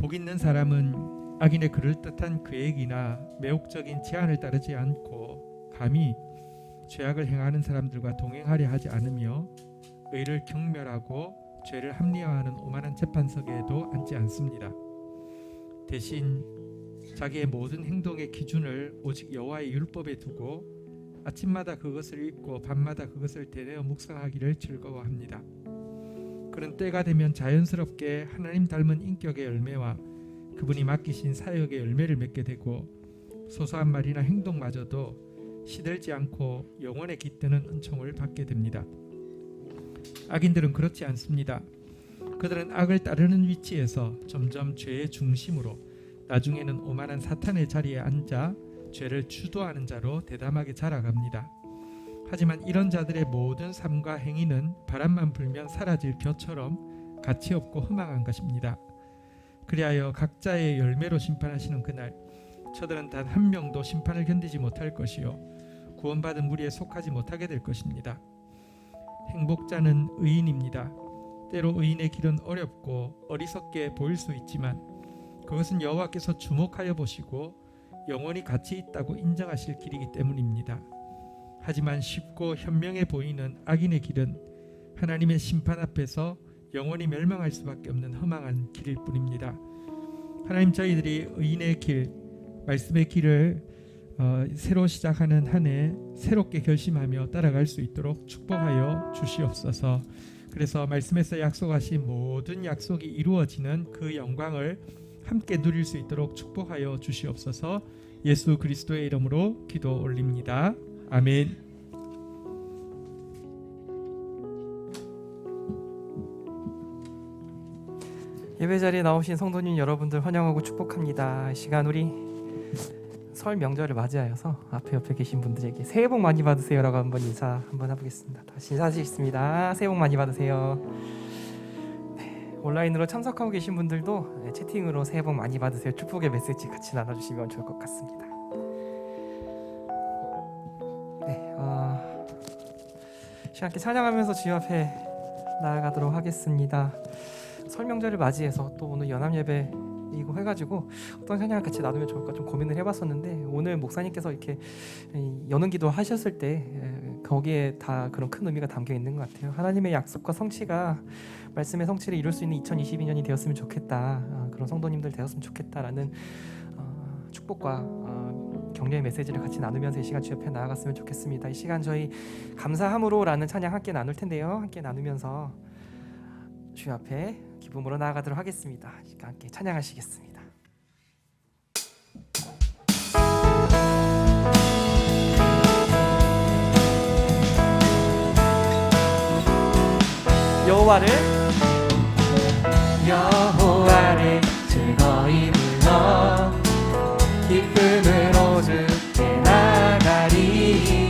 복 있는 사람은 악인의 그럴듯한 계획이나 매혹적인 제안을 따르지 않고 감히 죄악을 행하는 사람들과 동행하려 하지 않으며 의를 경멸하고 죄를 합리화하는 오만한 재판석에도 앉지 않습니다. 대신 자기의 모든 행동의 기준을 오직 여호와의 율법에 두고 아침마다 그것을 읽고 밤마다 그것을 되뇌어 묵상하기를 즐거워합니다. 그런 때가 되면 자연스럽게 하나님 닮은 인격의 열매와 그분이 맡기신 사역의 열매를 맺게 되고 소소한 말이나 행동마저도 시들지 않고 영원에 깃드는 은총을 받게 됩니다. 악인들은 그렇지 않습니다. 그들은 악을 따르는 위치에서 점점 죄의 중심으로 나중에는 오만한 사탄의 자리에 앉아 죄를 주도하는 자로 대담하게 자라갑니다. 하지만 이런 자들의 모든 삶과 행위는 바람만 불면 사라질 벼처럼 가치없고 허망한 것입니다. 그리하여 각자의 열매로 심판하시는 그날 저들은 단 한 명도 심판을 견디지 못할 것이요 구원받은 무리에 속하지 못하게 될 것입니다. 행복자는 의인입니다. 때로 의인의 길은 어렵고 어리석게 보일 수 있지만 그것은 여호와께서 주목하여 보시고 영원히 가치 있다고 인정하실 길이기 때문입니다. 하지만 쉽고 현명해 보이는 악인의 길은 하나님의 심판 앞에서 영원히 멸망할 수밖에 없는 허망한 길일 뿐입니다. 하나님, 저희들이 의인의 길, 말씀의 길을 새로 시작하는 한 해 새롭게 결심하며 따라갈 수 있도록 축복하여 주시옵소서. 그래서 말씀에서 약속하신 모든 약속이 이루어지는 그 영광을 함께 누릴 수 있도록 축복하여 주시옵소서. 예수 그리스도의 이름으로 기도 올립니다. 아멘. 예배 자리에 나오신 성도님 여러분들 환영하고 축복합니다. 이 시간 우리 설 명절을 맞이하여서 옆에 계신 분들에게 새해 복 많이 받으세요라고 한번 인사 한번 해보겠습니다. 다시 인사드리겠습니다. 새해 복 많이 받으세요. 네, 온라인으로 참석하고 계신 분들도 채팅으로 새해 복 많이 받으세요 축복의 메시지 같이 나눠주시면 좋을 것 같습니다. 네, 시간 함께 찬양하면서 주님 앞에 나아가도록 하겠습니다. 설 명절을 맞이해서 또 오늘 연합 예배이고 해가지고 어떤 찬양을 같이 나누면 좋을까 좀 고민을 해봤었는데 오늘 목사님께서 이렇게 여는 기도 하셨을 때 거기에 다 그런 큰 의미가 담겨 있는 것 같아요. 하나님의 약속과 성취가 말씀의 성취를 이룰 수 있는 2022년이 되었으면 좋겠다. 그런 성도님들 되었으면 좋겠다라는 축복과 격려의 메시지를 같이 나누면서 이 시간 주 옆에 나아갔으면 좋겠습니다. 이 시간 저희 감사함으로라는 찬양 함께 나눌 텐데요. 함께 나누면서 주 앞에 기쁨으로 나아가도록 하겠습니다. 함께 찬양하시겠습니다. 여호와를 즐거이 불러 기쁨으로 주께 나가리.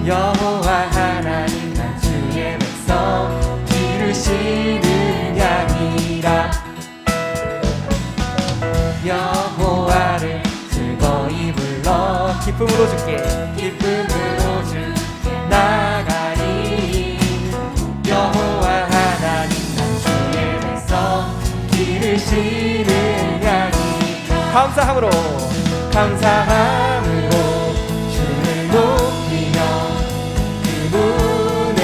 여호와 하나님 난 주의 백성 기르시는 양이라. 여호와를 즐거이 불러 기쁨으로 주께 나가리. 여호와 하나님 난 주의 백성 기르시는 양이. 감사함으로 주를 높이며 그 문에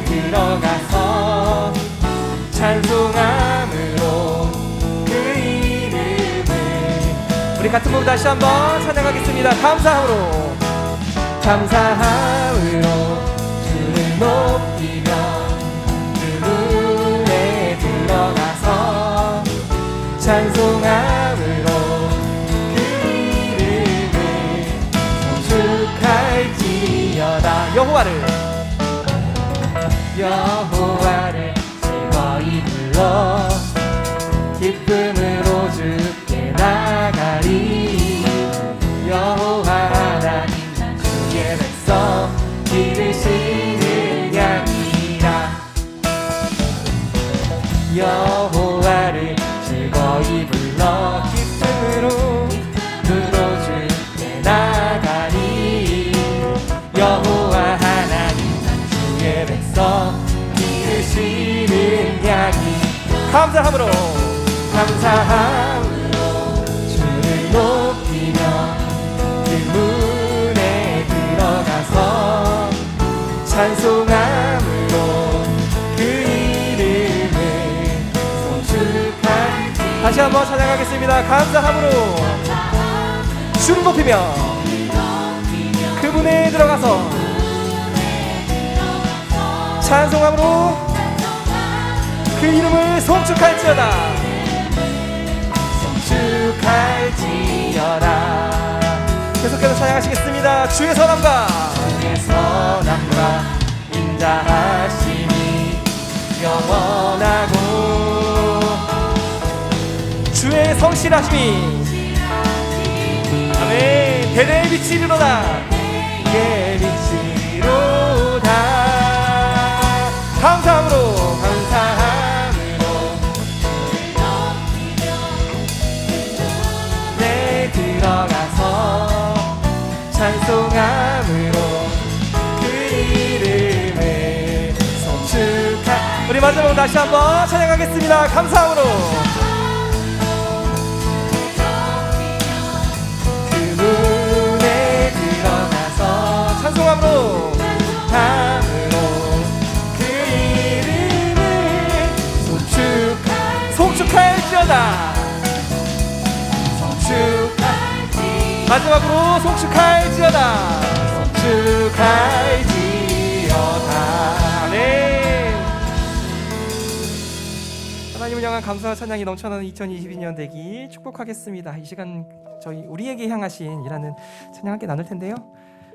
들어가서 찬송함으로 그 이름을. 우리 같은 몸 다시 한번 찬양하겠습니다. 감사함으로 주를 높이며 그 문에 들어가서 찬송함으로 그 이름을 송축할지어다. 여호와를 즐거이 불러 기쁨으로 주께 나가리. 여호와 하나님 난 주의 백성 기르시는 양이라. 여호와를 즐거이 불러 기쁨으로 주께 나가리. 여호와 하나님 난 주의 백성 기르시는 양이. 감사함으로 한번 찬양하겠습니다. 감사함으로 주를 높이며 그분에 들어가서 찬송함으로 그 이름을 송축할지어다. 송축할지어다. 계속해서 찬양하시겠습니다. 주의 선함과 인자하심이 영원하고 주의 성실하심이 아멘. 대대의 빛이로다. 예, 빛이로다. 감사함으로 내 들어가서 찬송함으로 그 이름을 송축하. 우리 마지막으로 다시 한번 찬양하겠습니다. 감사함으로 그분에 들어가서 찬송함으로 그 이름을 송축할지어다. 마지막으로 송축할지어다. 송축할지어다. 네. 하나님을 향한 감사와 찬양이 넘쳐나는 2022년 되기 축복하겠습니다. 이 시간 저희 우리에게 향하신이라는 찬양 함께 나눌 텐데요.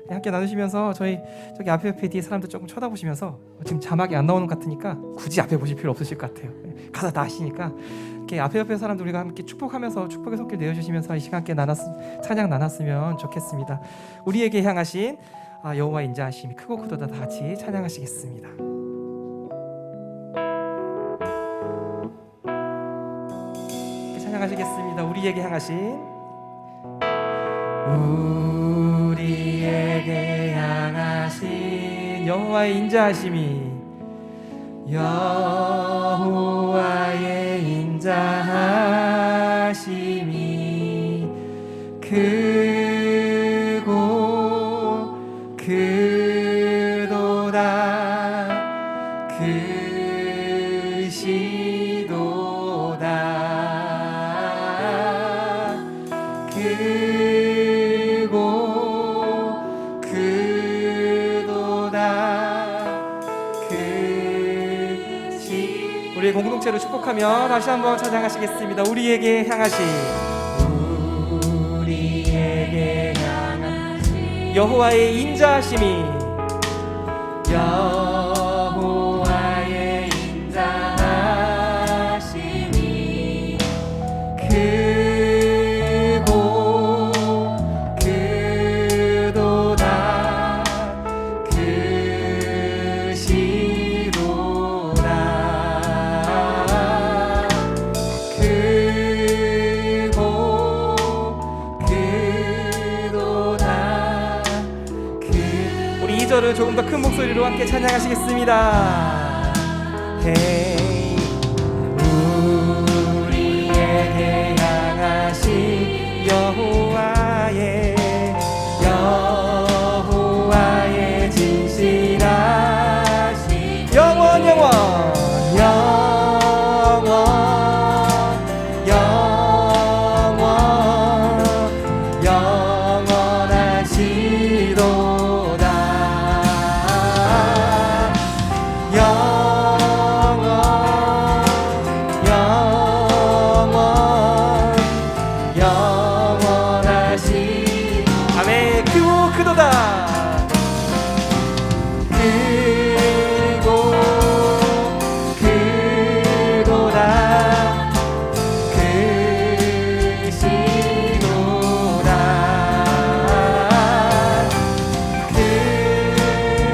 네, 함께 나누시면서 저희 저기 앞에 뒤에 사람들 조금 쳐다보시면서 지금 자막이 안 나오는 것 같으니까 굳이 앞에 보실 필요 없으실 것 같아요. 가사 다 아시니까 이렇게 앞에 사람들 우리가 함께 축복하면서 축복의 손길 내어주시면서 이 시간 함께 찬양 나눴으면 좋겠습니다. 우리에게 향하신 여호와의 인자하심이 크고 크도다. 다 같이 찬양하시겠습니다. 찬양하시겠습니다. 우리에게 향하신 우리에게 향하신 여호와의 인자하심이 여호와의 인자하심이 크고 크도다. 크시도다. 크고 크도다. 우리의 공동체로 축복하며 다시 한번 찬양하시겠습니다. 우리에게 향하신 여호와의 인자하심이 여호와의 인자하심이 크고 크도다. 크시도다. 크고 크도다. 우리 2절을 조금 더 큰 목소리로 함께 찬양하시겠습니다. Hey, 우리에게 향하신 여호와의 진실하신 영원 영원하신 아멘. 크고 크도다. 크고 크도다. 크시도다.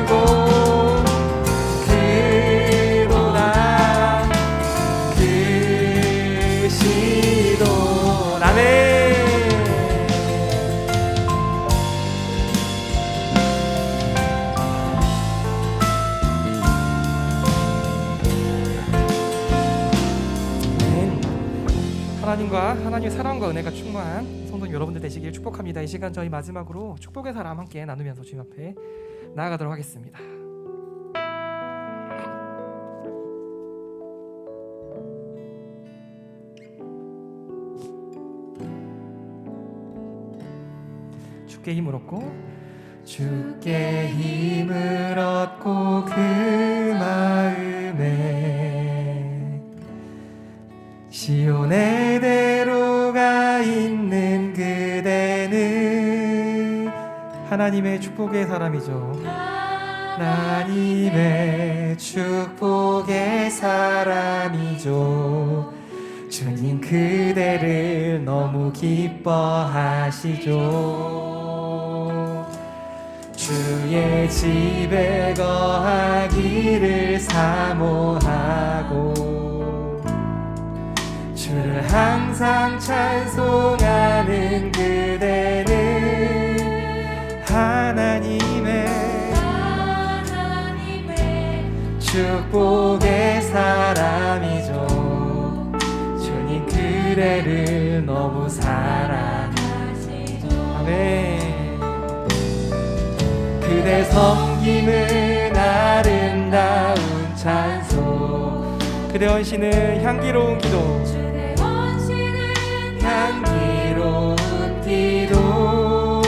크고 크도다. 크시도다. 아멘. 하나님과 하나님의 사랑과 은혜가 충만한 성도 여러분들 되시길 축복합니다. 이 시간 저희 마지막으로 축복의 사람 함께 나누면서 주님 앞에 나아가도록 하겠습니다. 주께 힘을 얻고 주께 힘을 얻고 그 마음에 시온의 대로가 있는 그대는 하나님의 축복의 사람이죠. 하나님의 축복의 사람이죠. 주님 그대를 너무 기뻐하시죠. 주의 집에 거하기를 사모하고 주를 항상 찬송하는 그대는 하나님의 축복의 사람이죠. 주님 그대를 너무 사랑하시죠. 아멘. 그대 섬김은 아름다운 찬송, 그대 헌신은 향기로운 기도, 향기로운 기도.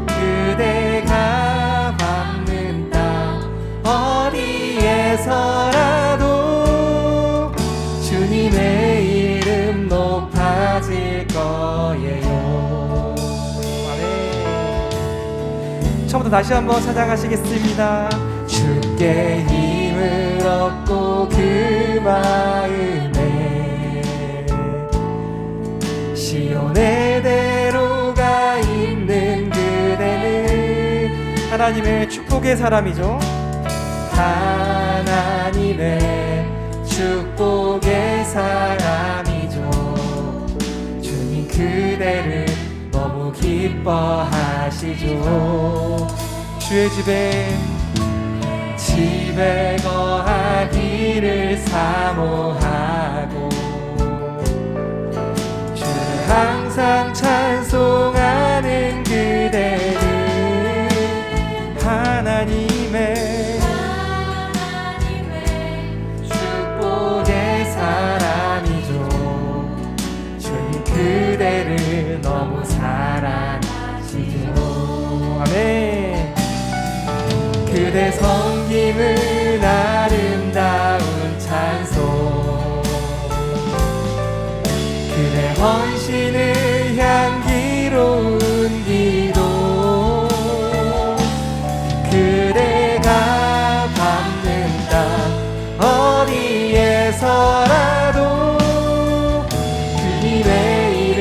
그대가 밟는 땅 어디에서라도 주님의 이름 높아질 거예요. 아멘. 처음부터 다시 한번 찬양하시겠습니다. 주께 힘을 얻고 그 마음에 시온의 대로가 있는 그대는 하나님의 축복의 사람이죠. 하나님의 축복의 사람이죠. 주님 그대를 너무 기뻐하시죠. 주의 집에 거하기를 사모하고 주를 항상 찬송하는 그대는 하나님의 축복의 사람이죠. 주님 그대를 너무 사랑하시죠. 아멘. 그대 섬김은 아름다운 찬송, 그대 헌신은 향기로운 기도. 그대가 밟는 땅 어디에서라도 주님의 이름.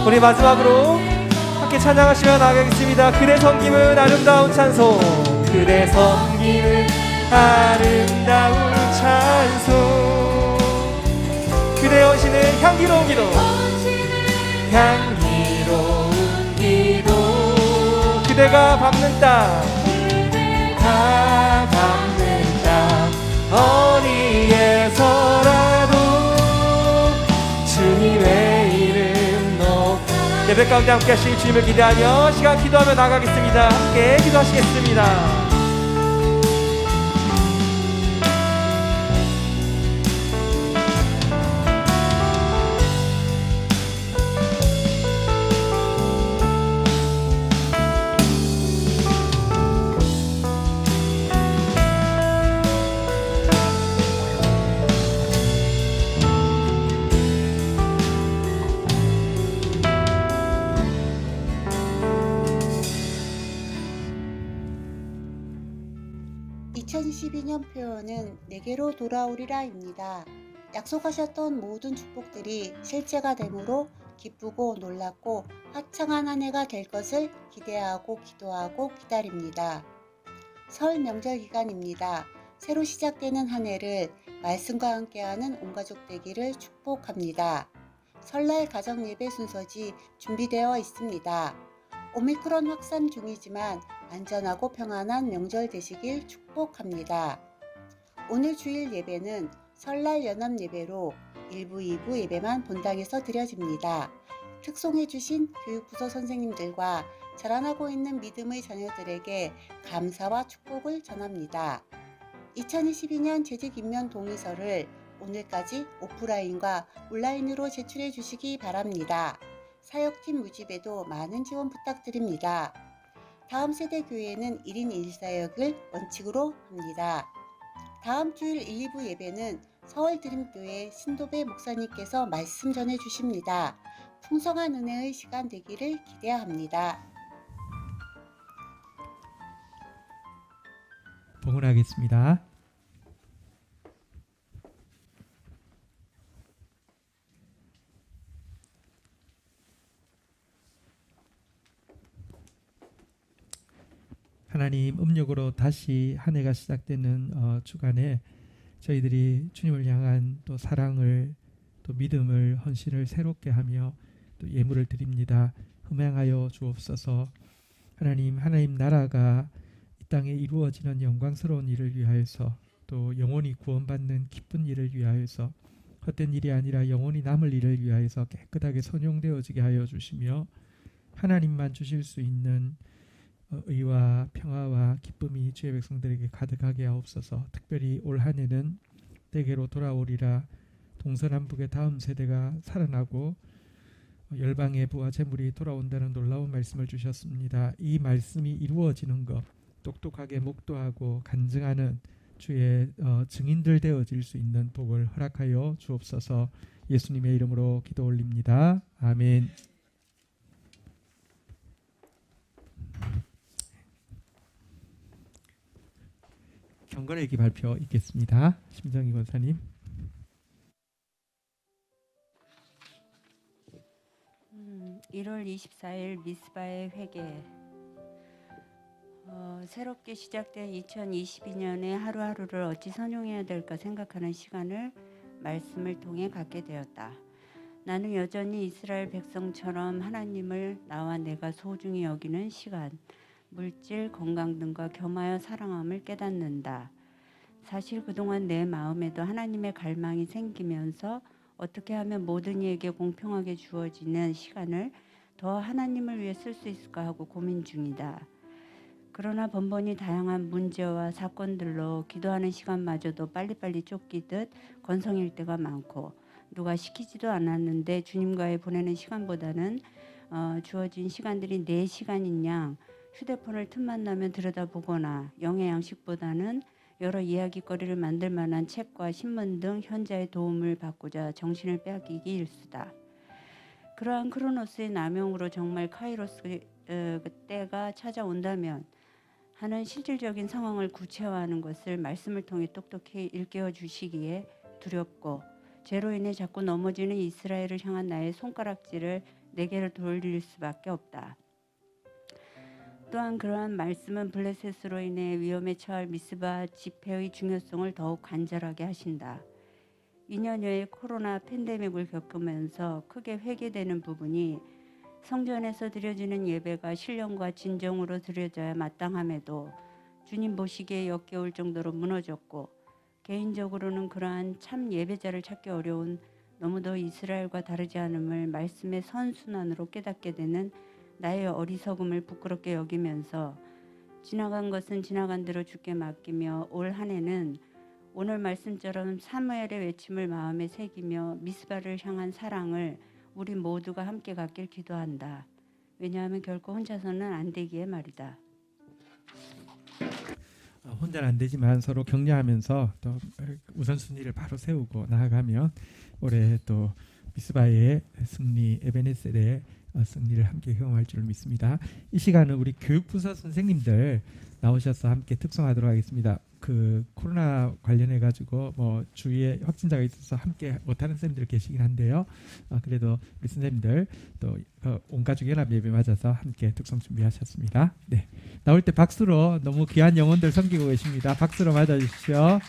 우리 마지막으로 함께 찬양하시며 나가겠습니다. 그대 섬김은 아름다운 찬송, 그대 섬김은 아름다운 찬송, 그대 헌신은 향기로운 기도, 향기로운 기도. 그대가 밟는 땅, 그대가 밟는 땅 어디에서라도 주님의 이름 높. 예배 가운데 함께 하실 주님을 기대하며 시간 기도하며 나가겠습니다. 함께 기도하시겠습니다. 2012년 표어는 내게로 돌아오리라입니다. 약속하셨던 모든 축복들이 실제가 되므로 기쁘고 놀랍고 화창한 한 해가 될 것을 기대하고 기도하고 기다립니다. 설 명절 기간입니다. 새로 시작되는 한 해를 말씀과 함께하는 온 가족 되기를 축복합니다. 설날 가정 예배 순서지 준비되어 있습니다. 오미크론 확산 중이지만 안전하고 평안한 명절 되시길 축복합니다. 오늘 주일 예배는 설날 연합 예배로 1부, 2부 예배만 본당에서 드려집니다. 특송해 주신 교육부서 선생님들과 자라나고 있는 믿음의 자녀들에게 감사와 축복을 전합니다. 2022년 재직 임면 동의서를 오늘까지 오프라인과 온라인으로 제출해 주시기 바랍니다. 사역팀 모집에도 많은 지원 부탁드립니다. 다음 세대 교회는 1인 1사역을 원칙으로 합니다. 다음 주일 1, 2부 예배는 서울드림교회 신도배 목사님께서 말씀 전해 주십니다. 풍성한 은혜의 시간 되기를 기대합니다. 봉헌하겠습니다. 하나님, 음력으로 다시 한 해가 시작되는 주간에 저희들이 주님을 향한 또 사랑을, 또 믿음을, 헌신을 새롭게 하며 또 예물을 드립니다. 흠양하여 주옵소서. 하나님 나라가 이 땅에 이루어지는 영광스러운 일을 위하여서, 또 영원히 구원받는 기쁜 일을 위하여서, 헛된 일이 아니라 영원히 남을 일을 위하여서 깨끗하게 선용되어지게 하여 주시며, 하나님만 주실 수 있는 의와 평화와 기쁨이 주의 백성들에게 가득하게 하옵소서. 특별히 올 한 해는 내게로 돌아오리라, 동서남북의 다음 세대가 살아나고 열방의 부와 재물이 돌아온다는 놀라운 말씀을 주셨습니다. 이 말씀이 이루어지는 것, 똑똑하게 목도하고 간증하는 주의 증인들 되어질 수 있는 복을 허락하여 주옵소서. 예수님의 이름으로 기도 올립니다. 아멘. 경건일기 발표 있겠습니다. 심정희 권사님. 1월 24일 미스바의 회개. 새롭게 시작된 2022년의 하루하루를 어찌 선용해야 될까 생각하는 시간을 말씀을 통해 갖게 되었다. 나는 여전히 이스라엘 백성처럼 하나님을 나와 내가 소중히 여기는 시간, 물질, 건강 등과 겸하여 사랑함을 깨닫는다. 사실 그동안 내 마음에도 하나님의 갈망이 생기면서 어떻게 하면 모든 이에게 공평하게 주어지는 시간을 더 하나님을 위해 쓸 수 있을까 하고 고민 중이다. 그러나 번번이 다양한 문제와 사건들로 기도하는 시간마저도 빨리빨리 쫓기듯 건성일 때가 많고, 누가 시키지도 않았는데 주님과의 보내는 시간보다는 주어진 시간들이 내 시간인 양 휴대폰을 틈만 나면 들여다보거나, 영의 양식보다는 여러 이야기거리를 만들 만한 책과 신문 등 현자의 도움을 받고자 정신을 빼앗기기 일쑤다. 그러한 크로노스의 남용으로 정말 카이로스 때가 찾아온다면 하는 실질적인 상황을 구체화하는 것을 말씀을 통해 똑똑히 일깨워 주시기에 두렵고, 죄로 인해 자꾸 넘어지는 이스라엘을 향한 나의 손가락질을 내게로 돌릴 수밖에 없다. 또한 그러한 말씀은 블레셋으로 인해 위험에 처할 미스바 집회의 중요성을 더욱 간절하게 하신다. 2년여의 코로나 팬데믹을 겪으면서 크게 회개되는 부분이, 성전에서 드려지는 예배가 신령과 진정으로 드려져야 마땅함에도 주님 보시기에 역겨울 정도로 무너졌고, 개인적으로는 그러한 참 예배자를 찾기 어려운 너무도 이스라엘과 다르지 않음을 말씀의 선순환으로 깨닫게 되는 나의 어리석음을 부끄럽게 여기면서, 지나간 것은 지나간 대로 주께 맡기며 올 한 해는 오늘 말씀처럼 사무엘의 외침을 마음에 새기며 미스바를 향한 사랑을 우리 모두가 함께 갖길 기도한다. 왜냐하면 결코 혼자서는 안 되기에 말이다. 혼자는 안 되지만 서로 격려하면서 또 우선순위를 바로 세우고 나아가면 올해 또 미스바의 승리, 에베네셀의 승리를 함께 경험할 줄 믿습니다. 이 시간은 우리 교육부서 선생님들 나오셔서 함께 특송하도록 하겠습니다. 그 코로나 관련해 가지고 뭐 주위에 확진자가 있어서 함께 못하는 선생님들 계시긴 한데요. 그래도 우리 선생님들 또 온가족 연합 예배 맞아서 함께 특송 준비하셨습니다. 네, 나올 때 박수로 너무 귀한 영혼들 섬기고 계십니다. 박수로 맞아주십시오.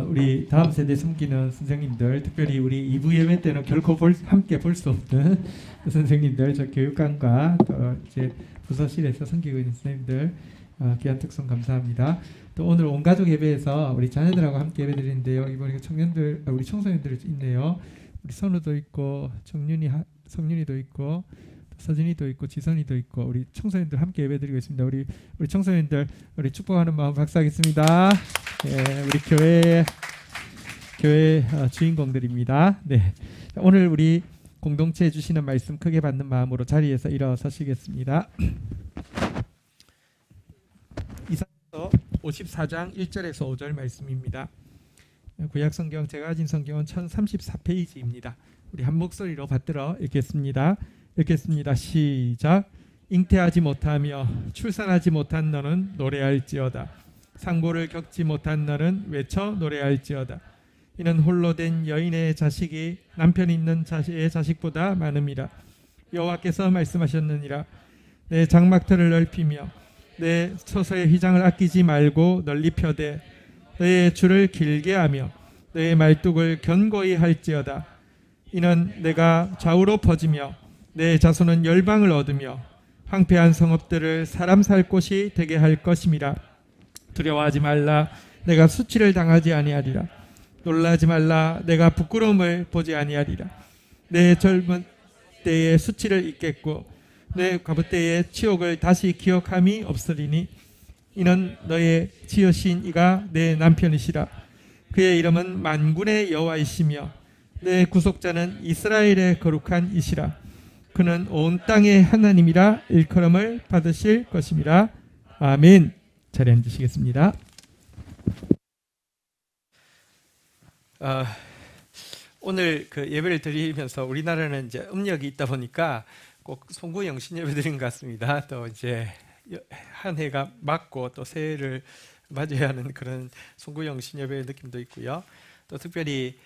우리 다음 세대 섬기는 선생님들, 특별히 우리 2부 예배 때는 결코 함께 볼 수 없는 선생님들, 저 교육관과 또 이제 부서실에서 섬기고 있는 선생님들, 귀한 특송 감사합니다. 또 오늘 온 가족 예배에서 우리 자녀들하고 함께 예배드리는데요. 이번에 청년들, 우리 청소년들 있네요. 우리 선우도 있고 성윤이도 있고 서진이도 있고 지선이도 있고 우리 청소년들 함께 예배드리고 있습니다. 우리 청소년들 우리 축복하는 마음 박수하겠습니다. 네, 우리 교회 주인공들입니다. 네, 오늘 우리 공동체에 주시는 말씀 크게 받는 마음으로 자리에서 일어서시겠습니다. 이사야서 54장 1절에서 5절 말씀입니다. 구약 성경 제가 가진 성경은 1034페이지입니다. 우리 한 목소리로 받들어 읽겠습니다. 시작. 잉태하지 못하며 출산하지 못한 너는 노래할지어다. 상고를 겪지 못한 너는 외쳐 노래할지어다. 이는 홀로 된 여인의 자식이 남편 있는 자의 자식보다 많음이라. 여호와께서 말씀하셨느니라. 내 장막터를 넓히며 내 처소의 휘장을 아끼지 말고 널리 펴되 너의 줄을 길게 하며 너의 말뚝을 견고히 할지어다. 이는 내가 좌우로 퍼지며 내 자손은 열방을 얻으며 황폐한 성읍들을 사람 살 곳이 되게 할 것임이라. 두려워하지 말라. 내가 수치를 당하지 아니하리라. 놀라지 말라. 내가 부끄러움을 보지 아니하리라. 내 젊은 때의 수치를 잊겠고 내 과부 때의 치욕을 다시 기억함이 없으리니 이는 너의 지으신 이가 내 남편이시라. 그의 이름은 만군의 여호와이시며 내 구속자는 이스라엘의 거룩한 이시라. 그는 온 땅의 하나님이라 일컬음을 받으실 것임이라. 아멘. 자리에 앉으시겠습니다. 오늘 그 예배를 드리면서 우리나라는 이제 음력이 있다 보니까 꼭 송구 영신 예배 드린 것 같습니다. 또 이제 한 해가 맞고 또 새해를 맞이해야 하는 그런 송구 영신 예배의 느낌도 있고요. 또 특별히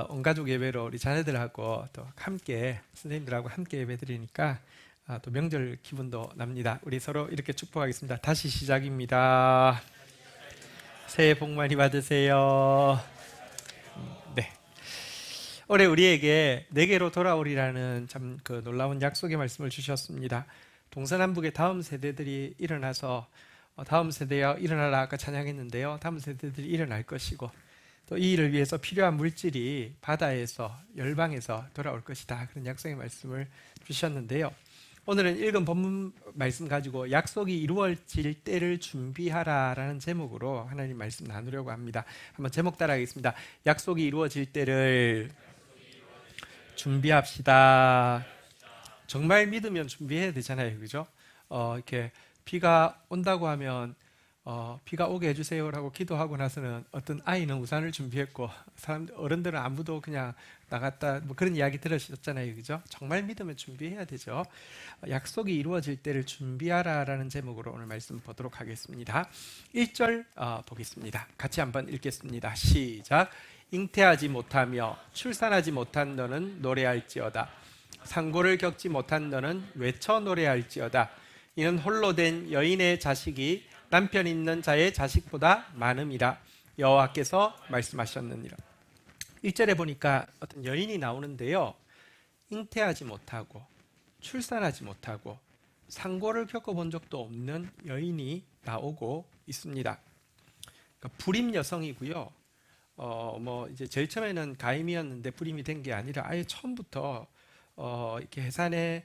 온 가족 예배로 우리 자녀들하고 또 함께 선생님들하고 함께 예배 드리니까 또 명절 기분도 납니다. 우리 서로 이렇게 축복하겠습니다. 다시 시작입니다. 새해 복 많이 받으세요. 네. 올해 우리에게 내게로 돌아오리라는 참 그 놀라운 약속의 말씀을 주셨습니다. 동서남북의 다음 세대들이 일어나서 다음 세대여 일어나라 아까 찬양했는데요. 다음 세대들이 일어날 것이고 또 이 일을 위해서 필요한 물질이 바다에서 열방에서 돌아올 것이다. 그런 약속의 말씀을 주셨는데요. 오늘은 읽은 본문 말씀 가지고 약속이 이루어질 때를 준비하라라는 제목으로 하나님 말씀 나누려고 합니다. 한번 제목 따라하겠습니다. 약속이 이루어질 때를 준비합시다. 정말 믿으면 준비해야 되잖아요, 그죠? 이렇게 비가 온다고 하면 비가 오게 해주세요라고 기도하고 나서는 어떤 아이는 우산을 준비했고 어른들은 아무도 그냥 나갔다 뭐 그런 이야기 들으셨잖아요, 그죠? 정말 믿으면 준비해야 되죠. 약속이 이루어질 때를 준비하라라는 제목으로 오늘 말씀 보도록 하겠습니다. 1절 보겠습니다. 같이 한번 읽겠습니다. 시작. 잉태하지 못하며 출산하지 못한 너는 노래할지어다. 상고를 겪지 못한 너는 외쳐 노래할지어다. 이는 홀로 된 여인의 자식이 남편 있는 자의 자식보다 많음이라. 여호와께서 말씀하셨느니라. 1절에 보니까 어떤 여인이 나오는데요. 잉태하지 못하고 출산하지 못하고 상고를 겪어본 적도 없는 여인이 나오고 있습니다. 그러니까 불임 여성이고요. 뭐 이제 제일 처음에는 가임이었는데 불임이 된 게 아니라 아예 처음부터 이렇게 해산의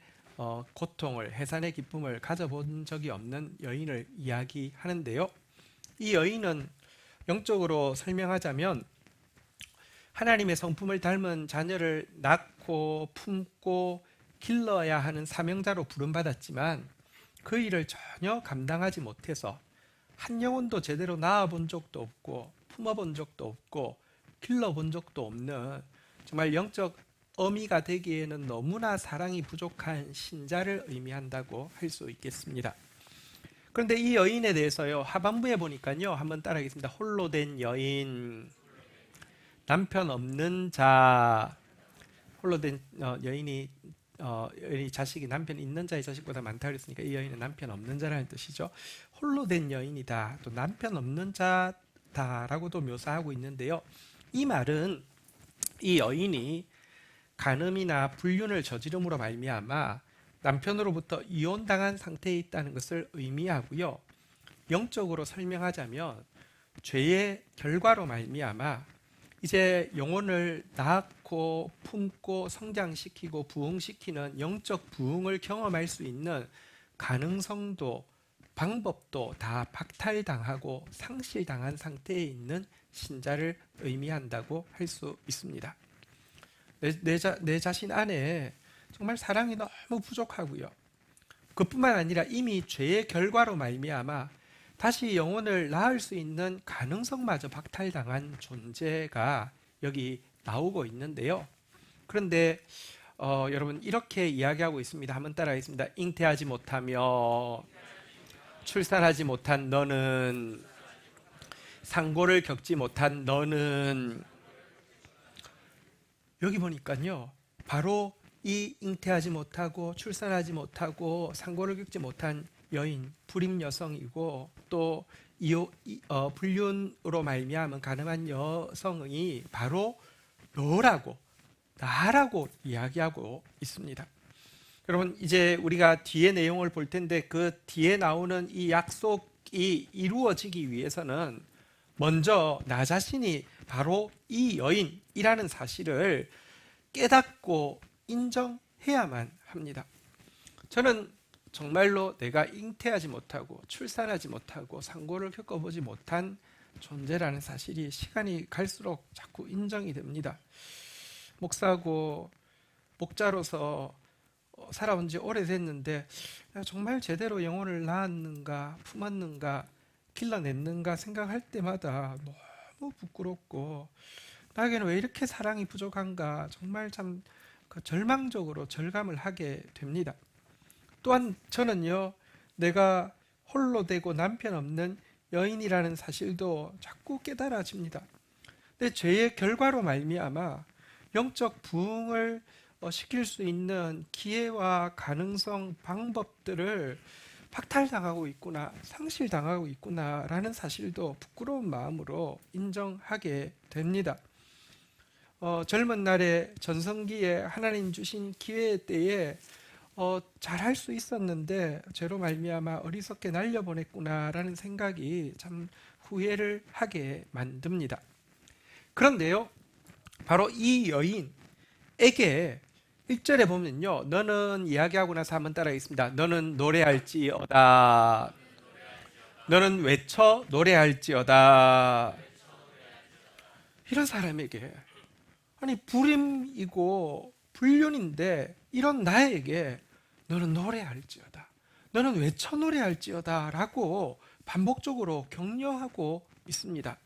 고통을, 해산의 기쁨을 가져본 적이 없는 여인을 이야기하는데요. 이 여인은 영적으로 설명하자면 하나님의 성품을 닮은 자녀를 낳고 품고 길러야 하는 사명자로 부름받았지만 그 일을 전혀 감당하지 못해서 한 영혼도 제대로 낳아본 적도 없고 품어본 적도 없고 길러본 적도 없는 정말 영적 어미가 되기에는 너무나 사랑이 부족한 신자를 의미한다고 할 수 있겠습니다. 그런데 이 여인에 대해서요, 하반부에 보니까요, 한번 따라하겠습니다. 홀로 된 여인, 남편 없는 자, 홀로 된 여인이 자식이 남편 있는 자의 자식보다 많다 그랬으니까 이 여인은 남편 없는 자라는 뜻이죠. 홀로 된 여인이다. 또 남편 없는 자 않다라고도 묘사하고 있는데요. 이 말은 이 여인이 간음이나 불륜을 저지름으로 말미암아 남편으로부터 이혼당한 상태에 있다는 것을 의미하고요. 영적으로 설명하자면 죄의 결과로 말미암아 이제 영혼을 낳고 품고 성장시키고 부흥시키는 영적 부흥을 경험할 수 있는 가능성도 방법도 다 박탈당하고 상실당한 상태에 있는 신자를 의미한다고 할 수 있습니다. 내 자신 안에 정말 사랑이 너무 부족하고요. 그뿐만 아니라 이미 죄의 결과로 말미암아 다시 영혼을 낳을 수 있는 가능성마저 박탈당한 존재가 여기 나오고 있는데요. 그런데 여러분 이렇게 이야기하고 있습니다. 한번 따라하겠습니다. 잉태하지 못하며 출산하지 못한 너는, 상고를 겪지 못한 너는, 여기 보니까요 바로 이 잉태하지 못하고 출산하지 못하고 상고를 겪지 못한 여인, 불임 여성이고 또 불륜으로 말미암은 가늠한 여성이 바로 너라고, 나라고 이야기하고 있습니다. 여러분 이제 우리가 뒤에 내용을 볼 텐데 그 뒤에 나오는 이 약속이 이루어지기 위해서는 먼저 나 자신이 바로 이 여인이라는 사실을 깨닫고 인정해야만 합니다. 저는 정말로 내가 잉태하지 못하고 출산하지 못하고 상고를 겪어보지 못한 존재라는 사실이 시간이 갈수록 자꾸 인정이 됩니다. 목사고 목자로서 살아온 지 오래됐는데 정말 제대로 영혼을 낳았는가 품었는가 길러냈는가 생각할 때마다 너무 부끄럽고 나에게는 왜 이렇게 사랑이 부족한가 정말 참 절망적으로 절감을 하게 됩니다. 또한 저는요 내가 홀로 되고 남편 없는 여인이라는 사실도 자꾸 깨달아집니다. 근데 죄의 결과로 말미암아 영적 부흥을 시킬 수 있는 기회와 가능성, 방법들을 박탈당하고 있구나, 상실당하고 있구나라는 사실도 부끄러운 마음으로 인정하게 됩니다. 젊은 날에 전성기에 하나님 주신 기회 때에 잘할 수 있었는데 죄로 말미암아 어리석게 날려보냈구나라는 생각이 참 후회를 하게 만듭니다. 그런데요 바로 이 여인에게 1절에 보면요 너는 이야기하고 나서 한번 따라하겠습니다. 너는 노래할지어다. 너는 외쳐 노래할지어다. 이런 사람에게 아니 불임이고 불륜인데 이런 나에게 너는 노래할지어다. 너는 외쳐 노래할지어다 라고 반복적으로 격려하고 있습니다.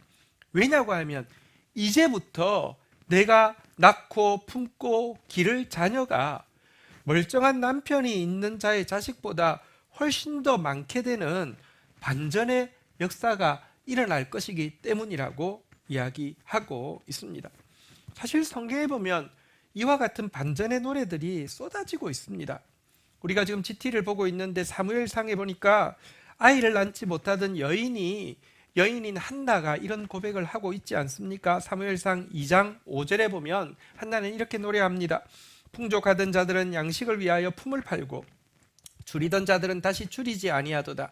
왜냐고 하면 이제부터 내가 낳고 품고 기를 자녀가 멀쩡한 남편이 있는 자의 자식보다 훨씬 더 많게 되는 반전의 역사가 일어날 것이기 때문이라고 이야기하고 있습니다. 사실 성경에 보면 이와 같은 반전의 노래들이 쏟아지고 있습니다. 우리가 지금 GT를 보고 있는데 사무엘상에 보니까 아이를 낳지 못하던 여인인 한나가 이런 고백을 하고 있지 않습니까? 사무엘상 2장 5절에 보면 한나는 이렇게 노래합니다. 풍족하던 자들은 양식을 위하여 품을 팔고 줄이던 자들은 다시 줄이지 아니하도다.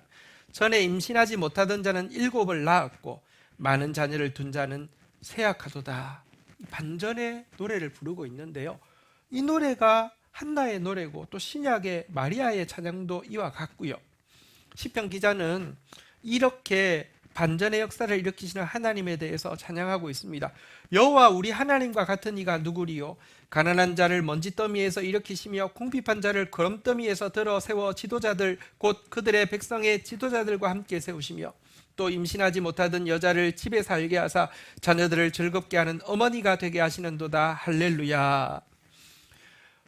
전에 임신하지 못하던 자는 7을 낳았고 많은 자녀를 둔 자는 쇠약하도다. 반전의 노래를 부르고 있는데요. 이 노래가 한나의 노래고 또 신약의 마리아의 찬양도 이와 같고요. 시편 기자는 이렇게 반전의 역사를 일으키시는 하나님에 대해서 찬양하고 있습니다. 여호와 우리 하나님과 같은 이가 누구리요? 가난한 자를 먼지더미에서 일으키시며 궁핍한 자를 거름더미에서 들어 세워 지도자들 곧 그들의 백성의 지도자들과 함께 세우시며 또 임신하지 못하던 여자를 집에 살게 하사 자녀들을 즐겁게 하는 어머니가 되게 하시는도다. 할렐루야.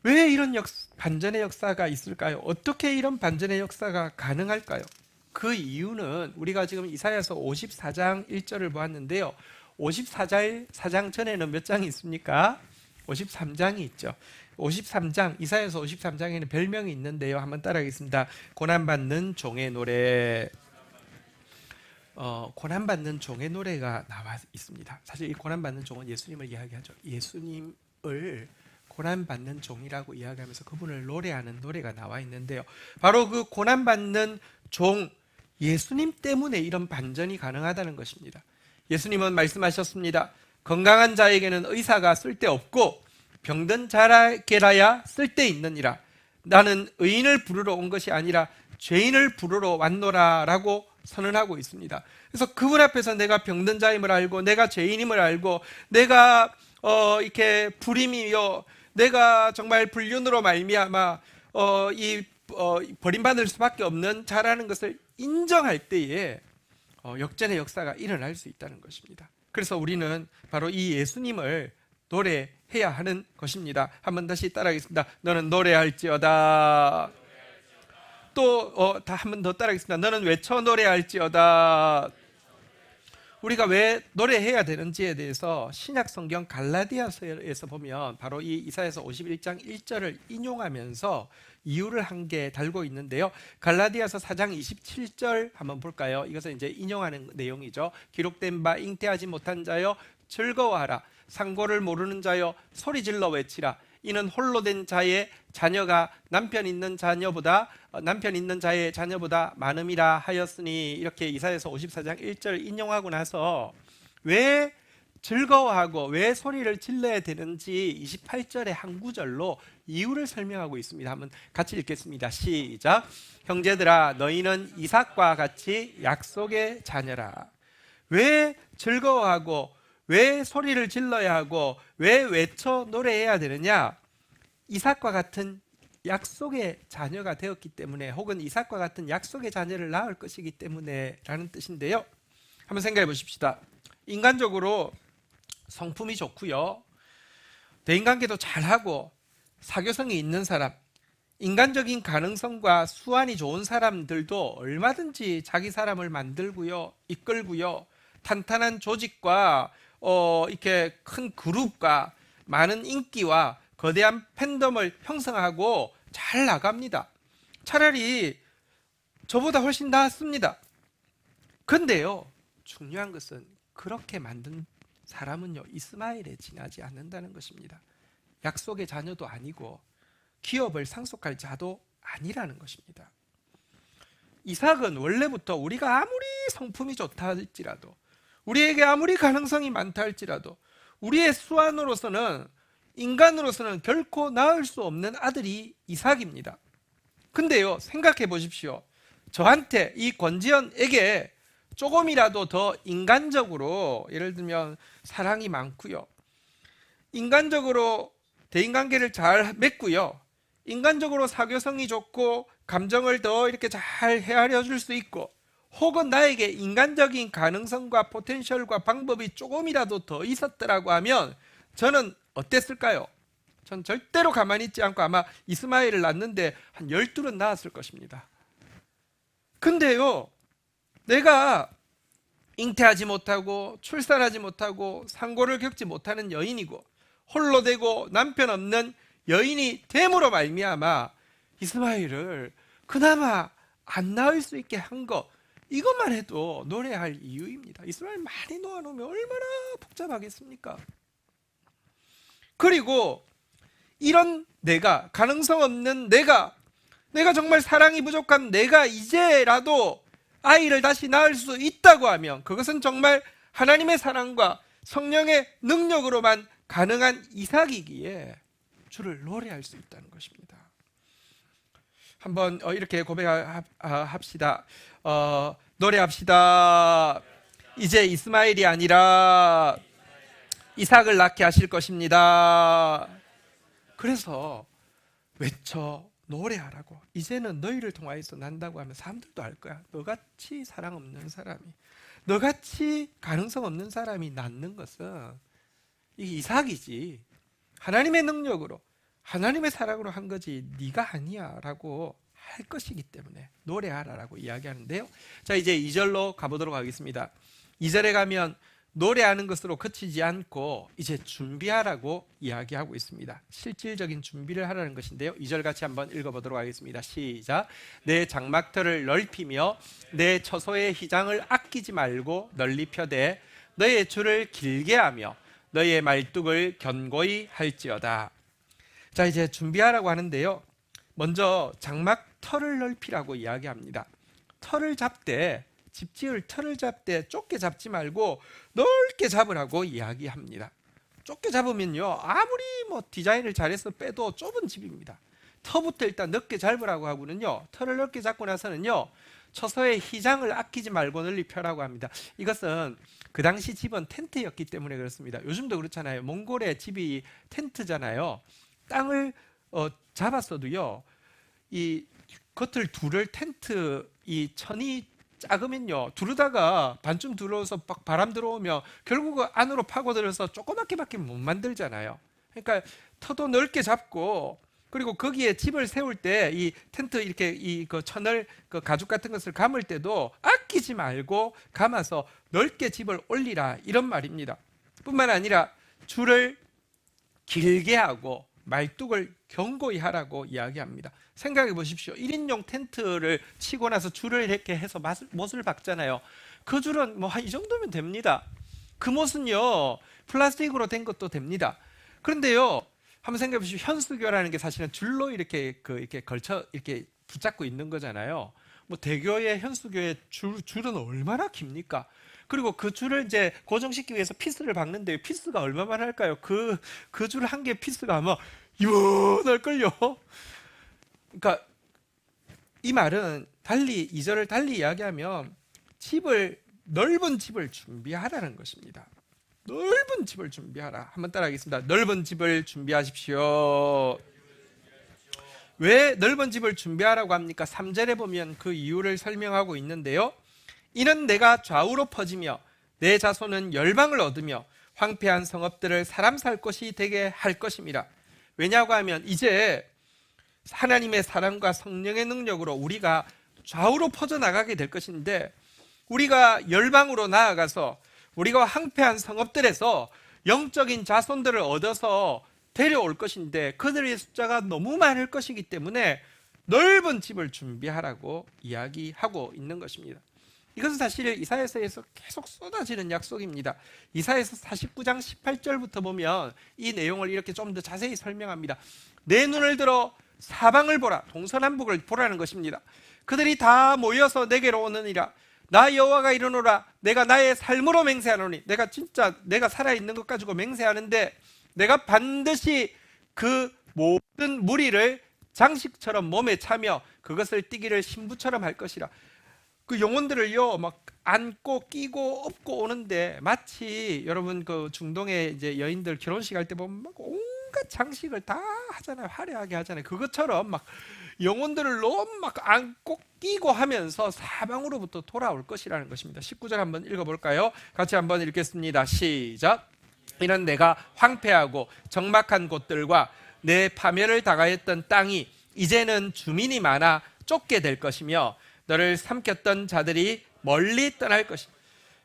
왜 이런 반전의 역사가 있을까요? 어떻게 이런 반전의 역사가 가능할까요? 그 이유는 우리가 지금 이사야서 54장 1절을 보았는데요. 54장 전에는 몇 장이 있습니까? 53장이 있죠. 53장, 이사야서 53장에는 별명이 있는데요. 한번 따라하겠습니다. 고난받는 종의 노래. 고난받는 종의 노래가 나와 있습니다. 사실 이 고난받는 종은 예수님을 이야기하죠. 예수님을 고난받는 종이라고 이야기하면서 그분을 노래하는 노래가 나와 있는데요. 바로 그 고난받는 종 예수님 때문에 이런 반전이 가능하다는 것입니다. 예수님은 말씀하셨습니다. 건강한 자에게는 의사가 쓸데없고 병든 자에게라야 쓸데있느니라. 나는 의인을 부르러 온 것이 아니라 죄인을 부르러 왔노라라고 선언하고 있습니다. 그래서 그분 앞에서 내가 병든 자임을 알고 내가 죄인임을 알고 내가 이렇게 불임이요 내가 정말 불륜으로 말미암아 버림받을 수밖에 없는 자라는 것을 인정할 때에 역전의 역사가 일어날 수 있다는 것입니다. 그래서 우리는 바로 이 예수님을 노래해야 하는 것입니다. 한번 다시 따라하겠습니다. 너는 노래할지어다. 또 한 번 더 따라하겠습니다. 너는 외쳐 노래할지어다. 우리가 왜 노래해야 되는지에 대해서 신약 성경 갈라디아서에서 보면 바로 이 이사야서 51장 1절을 인용하면서 이유를 한 개 달고 있는데요. 갈라디아서 4장 27절 한번 볼까요? 이것은 이제 인용하는 내용이죠. 기록된 바 잉태하지 못한 자여 즐거워하라. 상고를 모르는 자여 소리질러 외치라. 이는 홀로 된 자의 자녀가 남편 있는 자의 자녀보다 많음이라 하였으니. 이렇게 이사야서 54장 1절 인용하고 나서 왜 즐거워하고 왜 소리를 질러야 되는지 28절의 한 구절로 이유를 설명하고 있습니다. 한번 같이 읽겠습니다. 시작. 형제들아 너희는 이삭과 같이 약속의 자녀라. 왜 즐거워하고 왜 소리를 질러야 하고 왜 외쳐 노래해야 되느냐? 이삭과 같은 약속의 자녀가 되었기 때문에, 혹은 이삭과 같은 약속의 자녀를 낳을 것이기 때문에 라는 뜻인데요. 한번 생각해 보십시다. 인간적으로 성품이 좋고요, 대인관계도 잘하고 사교성이 있는 사람, 인간적인 가능성과 수완이 좋은 사람들도 얼마든지 자기 사람을 만들고요, 이끌고요, 탄탄한 조직과 이렇게 큰 그룹과 많은 인기와 거대한 팬덤을 형성하고 잘 나갑니다. 차라리 저보다 훨씬 낫습니다. 근데요, 중요한 것은 그렇게 만든 사람은요, 이스마엘에 지나지 않는다는 것입니다. 약속의 자녀도 아니고 기업을 상속할 자도 아니라는 것입니다. 이삭은 원래부터 우리가 아무리 성품이 좋다 할지라도, 우리에게 아무리 가능성이 많다 할지라도, 우리의 수완으로서는, 인간으로서는 결코 낳을 수 없는 아들이 이삭입니다. 근데요, 생각해 보십시오. 저한테, 이 권지현에게 조금이라도 더 인간적으로, 예를 들면 사랑이 많고요, 인간적으로 대인관계를 잘 맺고요, 인간적으로 사교성이 좋고 감정을 더 이렇게 잘 헤아려 줄 수 있고, 혹은 나에게 인간적인 가능성과 포텐셜과 방법이 조금이라도 더 있었더라고 하면 저는 어땠을까요? 전 절대로 가만히 있지 않고 아마 이스마엘을 낳는데 한 12은 낳았을 것입니다. 근데요, 내가 잉태하지 못하고 출산하지 못하고 상고를 겪지 못하는 여인이고 홀로 되고 남편 없는 여인이 됨으로 말미암아 이스마엘을 그나마 안 낳을 수 있게 한 것, 이것만 해도 노래할 이유입니다. 이스마엘 많이 놓아놓으면 얼마나 복잡하겠습니까? 그리고 이런 내가, 가능성 없는 내가 정말 사랑이 부족한 내가 이제라도 아이를 다시 낳을 수 있다고 하면 그것은 정말 하나님의 사랑과 성령의 능력으로만 가능한 이삭이기에 주를 노래할 수 있다는 것입니다. 한번 이렇게 고백합시다. 노래합시다. 이제 이스마엘이 아니라 이삭을 낳게 하실 것입니다. 그래서 외쳐 노래하라고. 이제는 너희를 통하여서 난다고 하면 사람들도 알 거야. 너같이 사랑 없는 사람이, 너같이 가능성 없는 사람이 낳는 것은 이 이삭이지, 하나님의 능력으로, 하나님의 사랑으로 한 거지 네가 아니야 라고 할 것이기 때문에 노래하라라고 이야기하는데요. 자, 이제 2절로 가보도록 하겠습니다. 2절에 가면 노래하는 것으로 그치지 않고 이제 준비하라고 이야기하고 있습니다. 실질적인 준비를 하라는 것인데요. 2절 같이 한번 읽어보도록 하겠습니다. 시작. 내 장막터를 넓히며 내 처소의 휘장을 아끼지 말고 널리 펴되 너의 줄을 길게 하며 너의 말뚝을 견고히 할지어다. 자, 이제 준비하라고 하는데요. 먼저 장막터를 넓히라고 이야기합니다. 터를 잡되 집 지을 터를 잡되 좁게 잡지 말고 넓게 잡으라고 이야기합니다. 좁게 잡으면요, 아무리 뭐 디자인을 잘해서 빼도 좁은 집입니다. 터부터 일단 넓게 잡으라고 하고는요, 터를 넓게 잡고 나서는요, 처소의 휘장을 아끼지 말고 널리 펴라고 합니다. 이것은 그 당시 집은 텐트였기 때문에 그렇습니다. 요즘도 그렇잖아요. 몽골의 집이 텐트잖아요. 땅을 잡았어도요, 이 겉을 둘을 텐트 이 천이 작으면요, 두르다가 반쯤 들어서 막 바람 들어오면 결국 안으로 파고들어서 조그맣게밖에 못 만들잖아요. 그러니까 터도 넓게 잡고, 그리고 거기에 집을 세울 때 이 텐트 이렇게 그 천을 그 가죽 같은 것을 감을 때도 아끼지 말고 감아서 넓게 집을 올리라, 이런 말입니다. 뿐만 아니라 줄을 길게 하고 말뚝을 견고히 하라고 이야기합니다. 생각해 보십시오. 1인용 텐트를 치고 나서 줄을 이렇게 해서 못을 박잖아요. 그 줄은 뭐 한 이 정도면 됩니다. 그 못은요, 플라스틱으로 된 것도 됩니다. 그런데요, 한번 생각해 보십시오. 현수교라는 게 사실은 줄로 이렇게 이렇게 걸쳐 이렇게 붙잡고 있는 거잖아요. 뭐 대교의 현수교의 줄은 얼마나 깁니까? 그리고 그 줄을 이제 고정시키기 위해서 피스를 박는데 피스가 얼마만 할까요? 그 줄 한 개 피스가 아마 이만할걸요. 그러니까 이 말은 달리 2절을 달리 이야기하면 넓은 집을 준비하라는 것입니다. 넓은 집을 준비하라. 한번 따라하겠습니다. 넓은 집을 준비하십시오. 왜 넓은 집을 준비하라고 합니까? 3절에 보면 그 이유를 설명하고 있는데요. 이는 내가 좌우로 퍼지며 내 자손은 열방을 얻으며 황폐한 성읍들을 사람 살 곳이 되게 할 것임이라. 왜냐고 하면 이제 하나님의 사랑과 성령의 능력으로 우리가 좌우로 퍼져나가게 될 것인데, 우리가 열방으로 나아가서 우리가 황폐한 성읍들에서 영적인 자손들을 얻어서 데려올 것인데, 그들의 숫자가 너무 많을 것이기 때문에 넓은 집을 준비하라고 이야기하고 있는 것입니다. 이것은 사실 이사야서에서 계속 쏟아지는 약속입니다. 이사야서 49장 18절부터 보면 이 내용을 이렇게 좀 더 자세히 설명합니다. 내 눈을 들어 사방을 보라, 동서남북을 보라는 것입니다. 그들이 다 모여서 내게로 오느니라. 나 여호와가 이르노라. 내가 나의 삶으로 맹세하노니, 내가 살아있는 것 가지고 맹세하는데, 내가 반드시 그 모든 무리를 장식처럼 몸에 차며 그것을 띠기를 신부처럼 할 것이라. 그 영혼들을요, 막 안고 끼고 업고 오는데, 마치 여러분 그 중동의 이제 여인들 결혼식 할 때 보면 막 온갖 장식을 다 하잖아요. 화려하게 하잖아요. 그것처럼 막 영혼들을 너무 막 안고 끼고 하면서 사방으로부터 돌아올 것이라는 것입니다. 19절 한번 읽어볼까요? 같이 한번 읽겠습니다. 시작. 이는 내가 황폐하고 적막한 곳들과 내 파멸을 당하였던 땅이 이제는 주민이 많아 쫓게 될 것이며, 너를 삼켰던 자들이 멀리 떠날 것이다.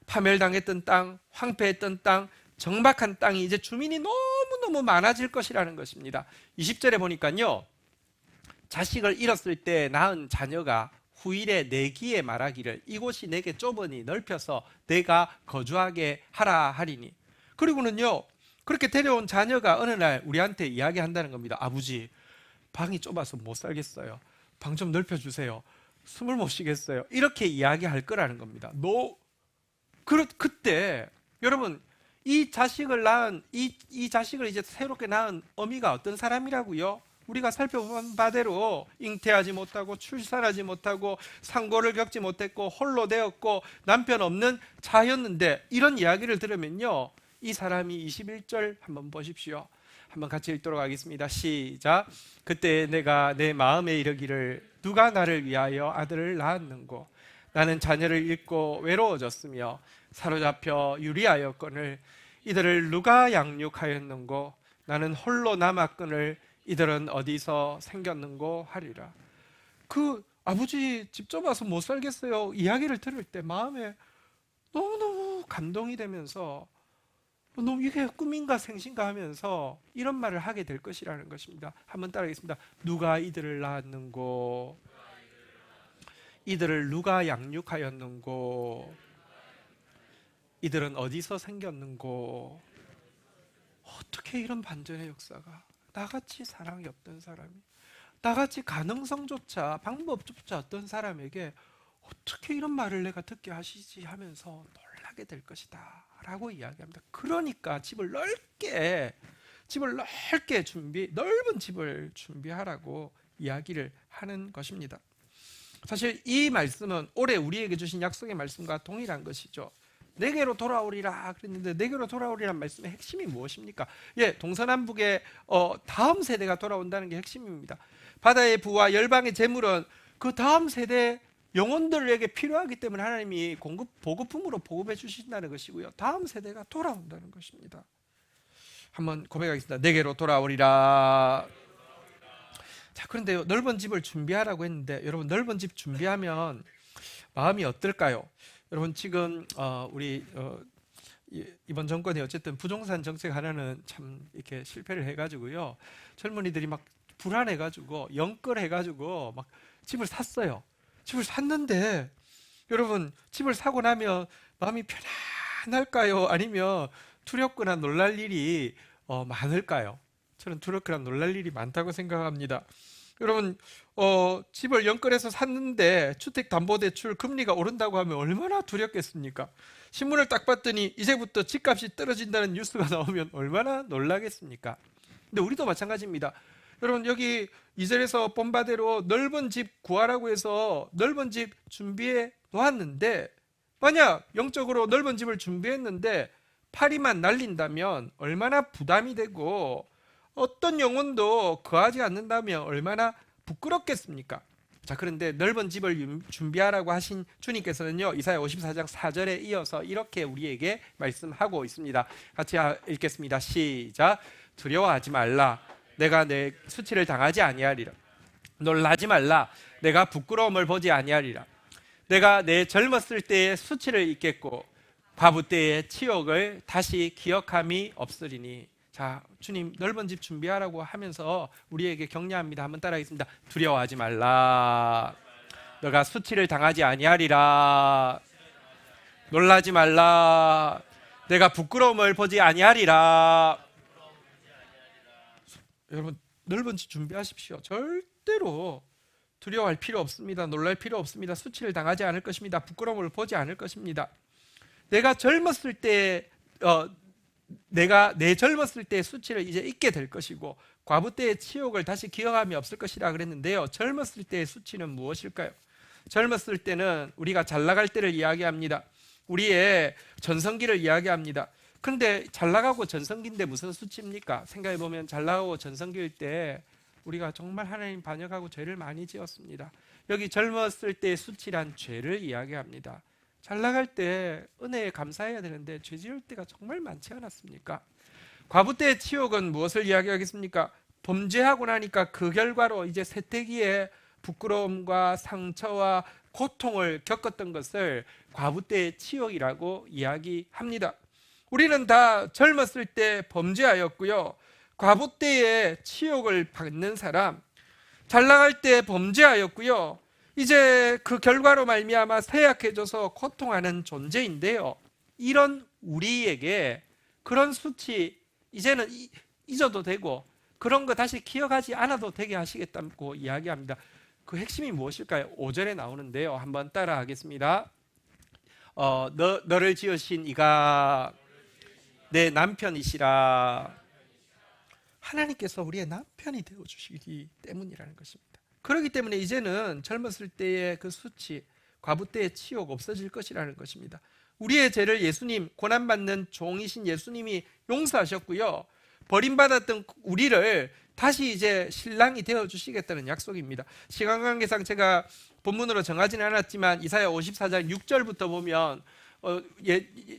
파멸당했던 땅, 황폐했던 땅, 적막한 땅이 이제 주민이 너무너무 많아질 것이라는 것입니다. 20절에 보니까요, 자식을 잃었을 때 낳은 자녀가 후일에 내기에 말하기를 이곳이 내게 좁으니 넓혀서 내가 거주하게 하라 하리니. 그리고는요, 그렇게 데려온 자녀가 어느 날 우리한테 이야기한다는 겁니다. 아버지, 방이 좁아서 못 살겠어요. 방 좀 넓혀주세요. 숨을 못 쉬겠어요. 이렇게 이야기할 거라는 겁니다. 그때 여러분, 이 자식을 낳은 이 자식을 이제 새롭게 낳은 어미가 어떤 사람이라고요? 우리가 살펴본 바대로 잉태하지 못하고 출산하지 못하고 상고를 겪지 못했고 홀로 되었고 남편 없는 자였는데, 이런 이야기를 들으면요, 이 사람이 21절 한번 보십시오. 한번 같이 읽도록 하겠습니다. 시작. 그때 내가 내 마음에 이르기를 누가 나를 위하여 아들을 낳았는고, 나는 자녀를 잃고 외로워졌으며 사로잡혀 유리하였거늘 이들을 누가 양육하였는고, 나는 홀로 남았거늘 이들은 어디서 생겼는고 하리라. 그 아버지 집 좁아서 못 살겠어요 이야기를 들을 때 마음에 너무너무 감동이 되면서 너무 이게 꿈인가 생신가 하면서 이런 말을 하게 될 것이라는 것입니다. 한번 따라하겠습니다. 누가 이들을 낳았는고, 이들을 누가 양육하였는고, 이들은 어디서 생겼는고. 어떻게 이런 반전의 역사가, 나같이 사랑이 없던 사람이, 나같이 가능성조차 방법조차 없던 사람에게 어떻게 이런 말을 내가 듣게 하시지 하면서 놀라게 될 것이다 라고 이야기합니다. 그러니까 넓은 집을 준비하라고 이야기를 하는 것입니다. 사실 이 말씀은 올해 우리에게 주신 약속의 말씀과 동일한 것이죠. 내게로 돌아오리라 그랬는데, 내게로 돌아오리란 말씀의 핵심이 무엇입니까? 동서남북의 다음 세대가 돌아온다는 게 핵심입니다. 바다의 부와 열방의 재물은 그 다음 세대 영혼들에게 필요하기 때문에 하나님이 보급품으로 보급해 주신다는 것이고요. 다음 세대가 돌아온다는 것입니다. 한번 고백하겠습니다. 내게로 돌아오리라. 자, 그런데요, 넓은 집을 준비하라고 했는데, 여러분, 넓은 집 준비하면 마음이 어떨까요? 여러분, 지금 우리 이번 정권이 어쨌든 부동산 정책 하나는 참 이렇게 실패를 해가지고요, 젊은이들이 막 불안해가지고 영끌해가지고 막 집을 샀어요. 집을 샀는데, 여러분, 집을 사고 나면 마음이 편안할까요? 아니면 두렵거나 놀랄 일이 많을까요? 저는 두렵거나 놀랄 일이 많다고 생각합니다. 여러분, 집을 연끌해서 샀는데 주택담보대출 금리가 오른다고 하면 얼마나 두렵겠습니까? 신문을 딱 봤더니 이제부터 집값이 떨어진다는 뉴스가 나오면 얼마나 놀라겠습니까? 근데 우리도 마찬가지입니다. 여러분, 여기 2절에서 본 바대로 넓은 집 구하라고 해서 넓은 집 준비해 놓았는데, 만약 영적으로 넓은 집을 준비했는데 파리만 날린다면 얼마나 부담이 되고, 어떤 영혼도 거하지 않는다면 얼마나 부끄럽겠습니까? 자, 그런데 넓은 집을 준비하라고 하신 주님께서는요, 이사야 54장 4절에 이어서 이렇게 우리에게 말씀하고 있습니다. 같이 읽겠습니다. 시작. 두려워하지 말라. 내가 내 수치를 당하지 아니하리라. 놀라지 말라. 내가 부끄러움을 보지 아니하리라. 내가 내 젊었을 때의 수치를 잊겠고 과부 때의 치욕을 다시 기억함이 없으리니. 자, 주님 넓은 집 준비하라고 하면서 우리에게 격려합니다. 한번 따라하겠습니다. 두려워하지 말라. 너가 수치를 당하지 아니하리라. 놀라지 말라. 내가 부끄러움을 보지 아니하리라. 여러분, 넓은 집 준비하십시오. 절대로 두려워할 필요 없습니다. 놀랄 필요 없습니다. 수치를 당하지 않을 것입니다. 부끄러움을 보지 않을 것입니다. 내가 젊었을 때 내가 내 젊었을 때의 수치를 이제 잊게 될 것이고 과부 때의 치욕을 다시 기억함이 없을 것이라 그랬는데요, 젊었을 때의 수치는 무엇일까요? 젊었을 때는 우리가 잘 나갈 때를 이야기합니다. 우리의 전성기를 이야기합니다. 그런데 잘 나가고 전성기인데 무슨 수치입니까? 생각해보면 잘 나가고 전성기일 때 우리가 정말 하나님 반역하고 죄를 많이 지었습니다. 여기 젊었을 때의 수치란 죄를 이야기합니다. 잘 나갈 때 은혜에 감사해야 되는데 죄 지을 때가 정말 많지 않았습니까? 과부 때의 치욕은 무엇을 이야기하겠습니까? 범죄하고 나니까 그 결과로 이제 세태기에 부끄러움과 상처와 고통을 겪었던 것을 과부 때의 치욕이라고 이야기합니다. 우리는 다 젊었을 때 범죄하였고요, 과부 때의 치욕을 받는 사람, 잘 나갈 때 범죄하였고요, 이제 그 결과로 말미암아 쇠약해져서 고통하는 존재인데요, 이런 우리에게 그런 수치 이제는 잊어도 되고 그런 거 다시 기억하지 않아도 되게 하시겠다고 이야기합니다. 그 핵심이 무엇일까요? 5절에 나오는데요, 한번 따라 하겠습니다. 너를 지으신 이가 내 남편이시라. 하나님께서 우리의 남편이 되어주시기 때문이라는 것입니다. 그렇기 때문에 이제는 젊었을 때의 그 수치, 과부 때의 치욕 없어질 것이라는 것입니다. 우리의 죄를 예수님, 고난받는 종이신 예수님이 용서하셨고요, 버림받았던 우리를 다시 이제 신랑이 되어주시겠다는 약속입니다. 시간 관계상 제가 본문으로 정하지는 않았지만 이사야 54장 6절부터 보면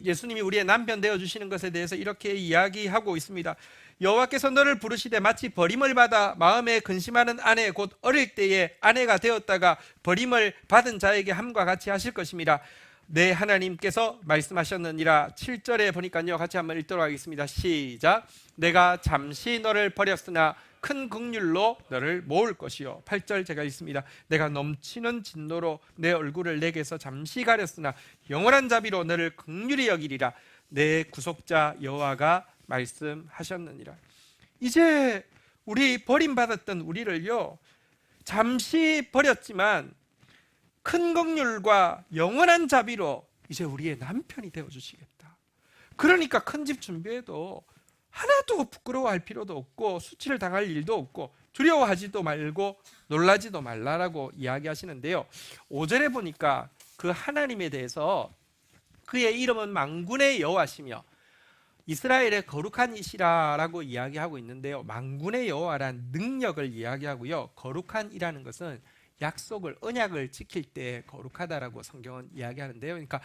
예수님이 우리의 남편 되어주시는 것에 대해서 이렇게 이야기하고 있습니다. 여호와께서 너를 부르시되 마치 버림을 받아 마음에 근심하는 아내 곧 어릴 때에 아내가 되었다가 버림을 받은 자에게 함과 같이 하실 것입니다. 내 하나님께서 말씀하셨느니라. 7절에 보니까요, 같이 한번 읽도록 하겠습니다. 시작. 내가 잠시 너를 버렸으나 큰 긍휼로 너를 모을 것이요. 8절 제가 읽습니다. 내가 넘치는 진노로 내 얼굴을 내게서 잠시 가렸으나 영원한 자비로 너를 긍휼히 여기리라. 내 구속자 여호와가 말씀하셨느니라. 이제 우리 버림받았던 우리를요, 잠시 버렸지만 큰 긍휼과 영원한 자비로 이제 우리의 남편이 되어주시겠다. 그러니까 큰 집 준비해도 하나도 부끄러워할 필요도 없고 수치를 당할 일도 없고 두려워하지도 말고 놀라지도 말라라고 이야기하시는데요, 5절에 보니까 그 하나님에 대해서 그의 이름은 만군의 여호와시며 이스라엘의 거룩한 이시라라고 이야기하고 있는데요, 만군의 여호와란 능력을 이야기하고요, 거룩한 이라는 것은 약속을, 언약을 지킬 때 거룩하다라고 성경은 이야기하는데요, 그러니까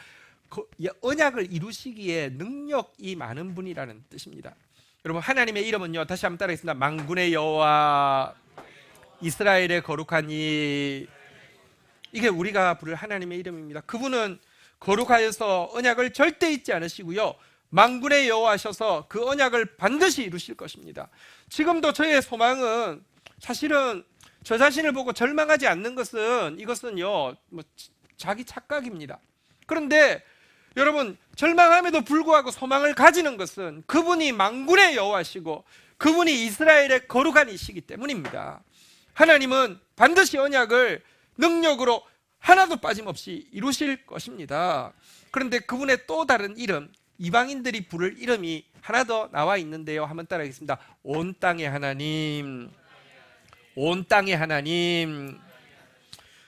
언약을 이루시기에 능력이 많은 분이라는 뜻입니다. 여러분, 하나님의 이름은요, 다시 한번 따라하겠습니다. 만군의 여호와, 이스라엘의 거룩한 이, 이게 우리가 부를 하나님의 이름입니다. 그분은 거룩하여서 언약을 절대 잊지 않으시고요, 만군의 여호와셔서 그 언약을 반드시 이루실 것입니다. 지금도 저의 소망은 사실은 저 자신을 보고 절망하지 않는 것은 이것은요, 자기 착각입니다. 그런데 여러분, 절망함에도 불구하고 소망을 가지는 것은 그분이 만군의 여호와시고 그분이 이스라엘의 거룩한 이시기 때문입니다. 하나님은 반드시 언약을 능력으로 하나도 빠짐없이 이루실 것입니다. 그런데 그분의 또 다른 이름, 이방인들이 부를 이름이 하나 더 나와 있는데요, 한번 따라하겠습니다. 온 땅의 하나님, 온 땅의 하나님.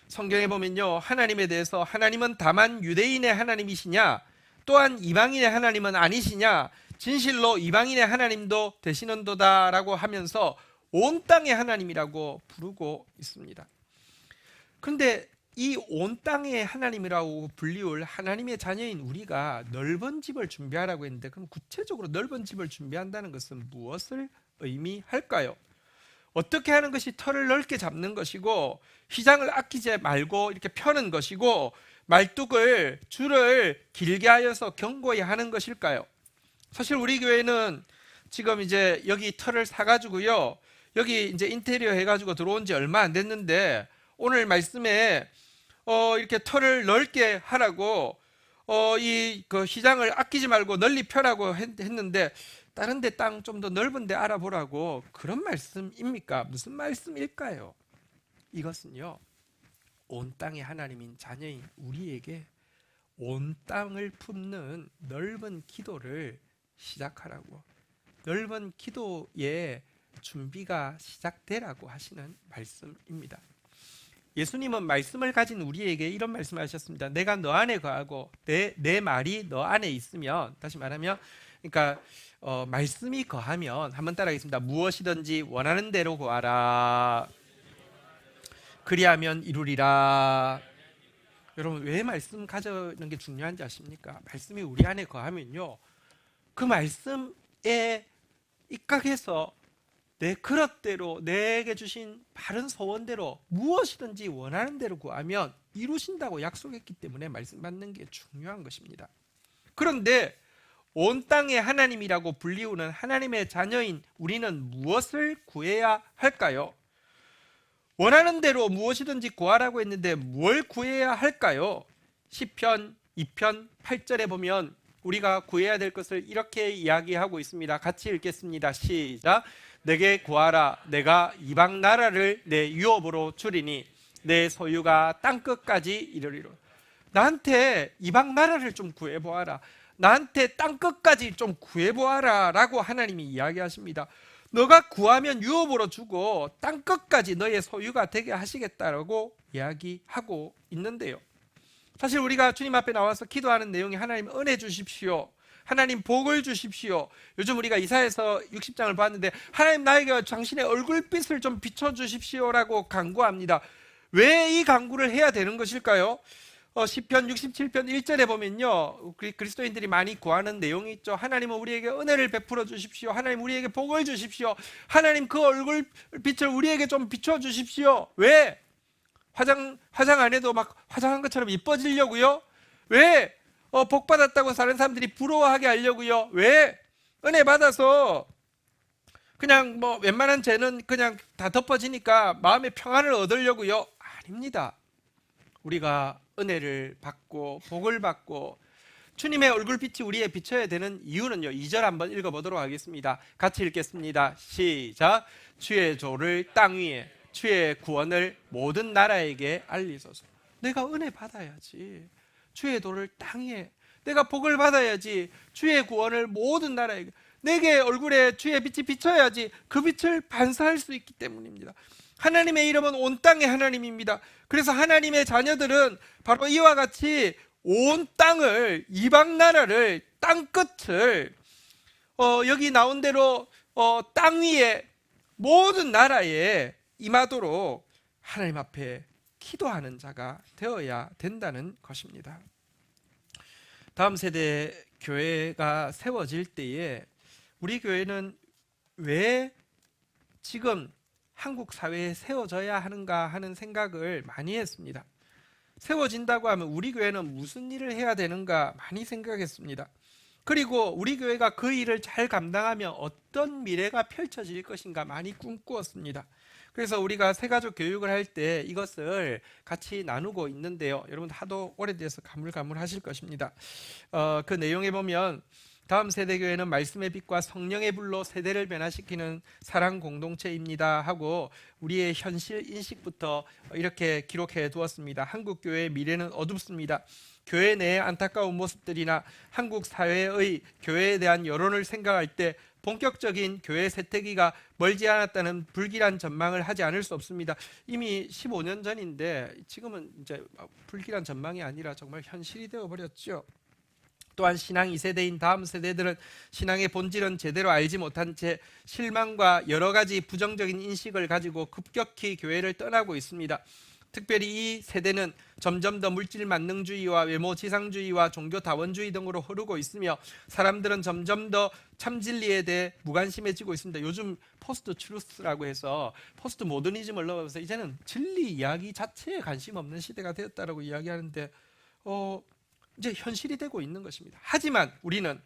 성경에 보면요, 하나님에 대해서 하나님은 다만 유대인의 하나님이시냐, 또한 이방인의 하나님은 아니시냐, 진실로 이방인의 하나님도 되시는도다라고 하면서 온 땅의 하나님이라고 부르고 있습니다. 그런데 이 온 땅의 하나님이라고 불리울 하나님의 자녀인 우리가 넓은 집을 준비하라고 했는데, 그럼 구체적으로 넓은 집을 준비한다는 것은 무엇을 의미할까요? 어떻게 하는 것이 털을 넓게 잡는 것이고, 휘장을 아끼지 말고 이렇게 펴는 것이고, 말뚝을, 줄을 길게 하여서 견고히 하는 것일까요? 사실 우리 교회는 지금 이제 여기 털을 사가지고요, 여기 이제 인테리어 해가지고 들어온 지 얼마 안 됐는데, 오늘 말씀에 이렇게 털을 넓게 하라고 이 그 휘장을 아끼지 말고 널리 펴라고 했는데, 다른 데 땅 좀 더 넓은 데 알아보라고, 그런 말씀입니까? 무슨 말씀일까요? 이것은요, 온 땅의 하나님인 자녀인 우리에게 온 땅을 품는 넓은 기도를 시작하라고, 넓은 기도의 준비가 시작되라고 하시는 말씀입니다. 예수님은 말씀을 가진 우리에게 이런 말씀을 하셨습니다. 내가 너 안에 거하고 내 말이 너 안에 있으면, 다시 말하면, 그러니까 말씀이 거하면, 한번 따라하겠습니다. 무엇이든지 원하는 대로 구하라. 그리하면 이루리라. 여러분, 왜 말씀 가져는 게 중요한지 아십니까? 말씀이 우리 안에 거하면요, 그 말씀에 입각해서 내 그릇대로, 내게 주신 바른 소원대로 무엇이든지 원하는 대로 구하면 이루신다고 약속했기 때문에 말씀 받는 게 중요한 것입니다. 그런데 온 땅의 하나님이라고 불리우는 하나님의 자녀인 우리는 무엇을 구해야 할까요? 원하는 대로 무엇이든지 구하라고 했는데 뭘 구해야 할까요? 시편 2편 8절에 보면 우리가 구해야 될 것을 이렇게 이야기하고 있습니다. 같이 읽겠습니다. 시작. 내게 구하라. 내가 이방 나라를 내 유업으로 주리니 내 소유가 땅끝까지 이르리로. 나한테 이방 나라를 좀 구해보아라. 나한테 땅끝까지 좀 구해보아라 라고 하나님이 이야기하십니다. 너가 구하면 유업으로 주고 땅끝까지 너의 소유가 되게 하시겠다라고 이야기하고 있는데요, 사실 우리가 주님 앞에 나와서 기도하는 내용이 하나님 은혜 주십시오, 하나님 복을 주십시오. 요즘 우리가 이사야서 60장을 봤는데 하나님 나에게 당신의 얼굴빛을 좀 비춰주십시오라고 간구합니다. 왜 이 간구를 해야 되는 것일까요? 시편 67편 1절에 보면요, 그리스도인들이 많이 구하는 내용이 있죠. 하나님은 우리에게 은혜를 베풀어 주십시오. 하나님 우리에게 복을 주십시오. 하나님 그 얼굴빛을 우리에게 좀 비춰주십시오. 왜? 화장 안 해도 막 화장한 것처럼 이뻐지려고요? 왜 복 받았다고 다른 사람들이 부러워하게 하려고요? 왜 은혜 받아서 그냥 뭐 웬만한 죄는 그냥 다 덮어지니까 마음의 평안을 얻으려고요? 아닙니다. 우리가 은혜를 받고 복을 받고 주님의 얼굴빛이 우리에 비춰야 되는 이유는요, 2절 한번 읽어보도록 하겠습니다. 같이 읽겠습니다. 시작. 주의 조를 땅 위에, 주의 구원을 모든 나라에게 알리소서. 내가 은혜 받아야지. 주의 도를 땅 위에, 내가 복을 받아야지. 주의 구원을 모든 나라에게, 내게 얼굴에 주의 빛이 비춰야지. 그 빛을 반사할 수 있기 때문입니다. 하나님의 이름은 온 땅의 하나님입니다. 그래서 하나님의 자녀들은 바로 이와 같이 온 땅을, 이방 나라를, 땅 끝을 여기 나온 대로 땅 위에 모든 나라에 임하도록 하나님 앞에 기도하는 자가 되어야 된다는 것입니다. 다음 세대 교회가 세워질 때에 우리 교회는 왜 지금 한국 사회에 세워져야 하는가 하는 생각을 많이 했습니다. 세워진다고 하면 우리 교회는 무슨 일을 해야 되는가 많이 생각했습니다. 그리고 우리 교회가 그 일을 잘 감당하면 어떤 미래가 펼쳐질 것인가 많이 꿈꾸었습니다. 그래서 우리가 새가족 교육을 할 때 이것을 같이 나누고 있는데요, 여러분 하도 오래돼서 가물가물하실 것입니다. 그 내용에 보면 다음 세대교회는 말씀의 빛과 성령의 불로 세대를 변화시키는 사랑 공동체입니다 하고 우리의 현실 인식부터 이렇게 기록해 두었습니다. 한국 교회의 미래는 어둡습니다. 교회 내의 안타까운 모습들이나 한국 사회의 교회에 대한 여론을 생각할 때 본격적인 교회 세태기가 멀지 않았다는 불길한 전망을 하지 않을 수 없습니다. 이미 15년 전인데 지금은 이제 불길한 전망이 아니라 정말 현실이 되어버렸죠. 또한 신앙 2세대인 다음 세대들은 신앙의 본질은 제대로 알지 못한 채 실망과 여러 가지 부정적인 인식을 가지고 급격히 교회를 떠나고 있습니다. 특별히 이 세대는 점점 더 물질 만능주의와 외모 지상주의와 종교 다원주의 등으로 흐르고 있으며 사람들은 점점 더 참진리에 대해 무관심해지고 있습니다. 요즘 포스트 트루스라고 해서 포스트 모더니즘을 넘어서 이제는 진리 이야기 자체에 관심 없는 시대가 되었다라고 이야기하는데 이제 현실이 되고 있는 것입니다. 하지만 우리는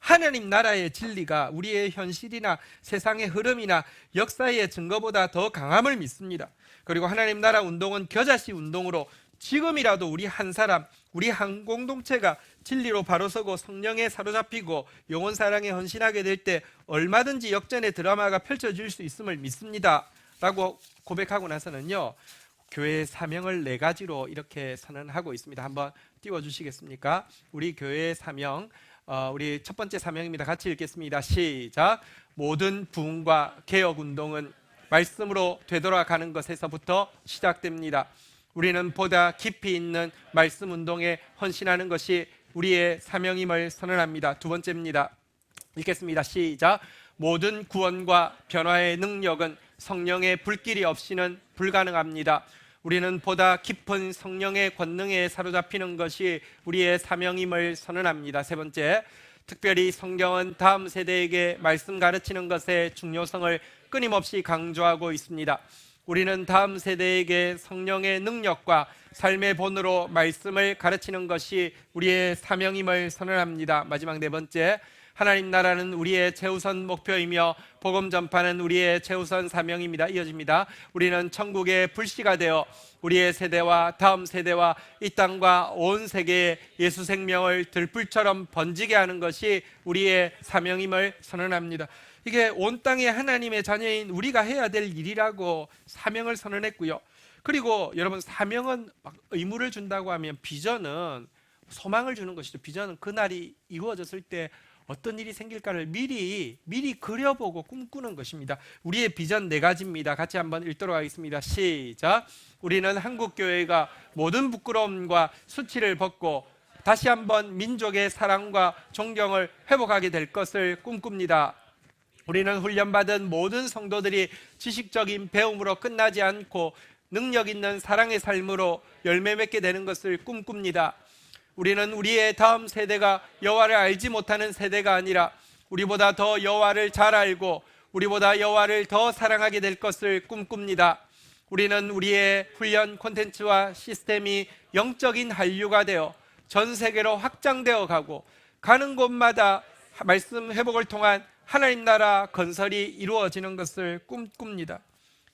하나님 나라의 진리가 우리의 현실이나 세상의 흐름이나 역사의 증거보다 더 강함을 믿습니다. 그리고 하나님 나라 운동은 겨자씨 운동으로 지금이라도 우리 한 사람, 우리 한 공동체가 진리로 바로서고 성령에 사로잡히고 영혼 사랑에 헌신하게 될 때 얼마든지 역전의 드라마가 펼쳐질 수 있음을 믿습니다 라고 고백하고 나서는요, 교회의 사명을 4가지로 이렇게 선언하고 있습니다. 한번 띄워주시겠습니까? 우리 교회의 사명, 우리 첫 번째 사명입니다. 같이 읽겠습니다. 시작. 모든 부흥과 개혁운동은 말씀으로 되돌아가는 것에서부터 시작됩니다. 우리는 보다 깊이 있는 말씀 운동에 헌신하는 것이 우리의 사명임을 선언합니다. 두 번째입니다. 읽겠습니다. 시작. 모든 구원과 변화의 능력은 성령의 불길이 없이는 불가능합니다. 우리는 보다 깊은 성령의 권능에 사로잡히는 것이 우리의 사명임을 선언합니다. 세 번째, 특별히 성경은 다음 세대에게 말씀 가르치는 것의 중요성을 끊임없이 강조하고 있습니다. 우리는 다음 세대에게 성령의 능력과 삶의 본으로 말씀을 가르치는 것이 우리의 사명임을 선언합니다. 마지막 4번째, 하나님 나라는 우리의 최우선 목표이며 복음 전파는 우리의 최우선 사명입니다. 이어집니다. 우리는 천국의 불씨가 되어 우리의 세대와 다음 세대와 이 땅과 온 세계에 예수 생명을 들불처럼 번지게 하는 것이 우리의 사명임을 선언합니다. 이게 온 땅의 하나님의 자녀인 우리가 해야 될 일이라고 사명을 선언했고요. 그리고 여러분, 사명은 막 의무를 준다고 하면 비전은 소망을 주는 것이죠. 비전은 그날이 이루어졌을 때 어떤 일이 생길까를 미리 그려보고 꿈꾸는 것입니다. 우리의 비전 4가지입니다. 같이 한번 읽도록 하겠습니다. 시작. 우리는 한국교회가 모든 부끄러움과 수치를 벗고 다시 한번 민족의 사랑과 존경을 회복하게 될 것을 꿈꿉니다. 우리는 훈련받은 모든 성도들이 지식적인 배움으로 끝나지 않고 능력 있는 사랑의 삶으로 열매 맺게 되는 것을 꿈꿉니다. 우리는 우리의 다음 세대가 여호와를 알지 못하는 세대가 아니라 우리보다 더 여호와를 잘 알고 우리보다 여호와를 더 사랑하게 될 것을 꿈꿉니다. 우리는 우리의 훈련 콘텐츠와 시스템이 영적인 한류가 되어 전 세계로 확장되어 가고 가는 곳마다 말씀 회복을 통한 하나님 나라 건설이 이루어지는 것을 꿈꿉니다.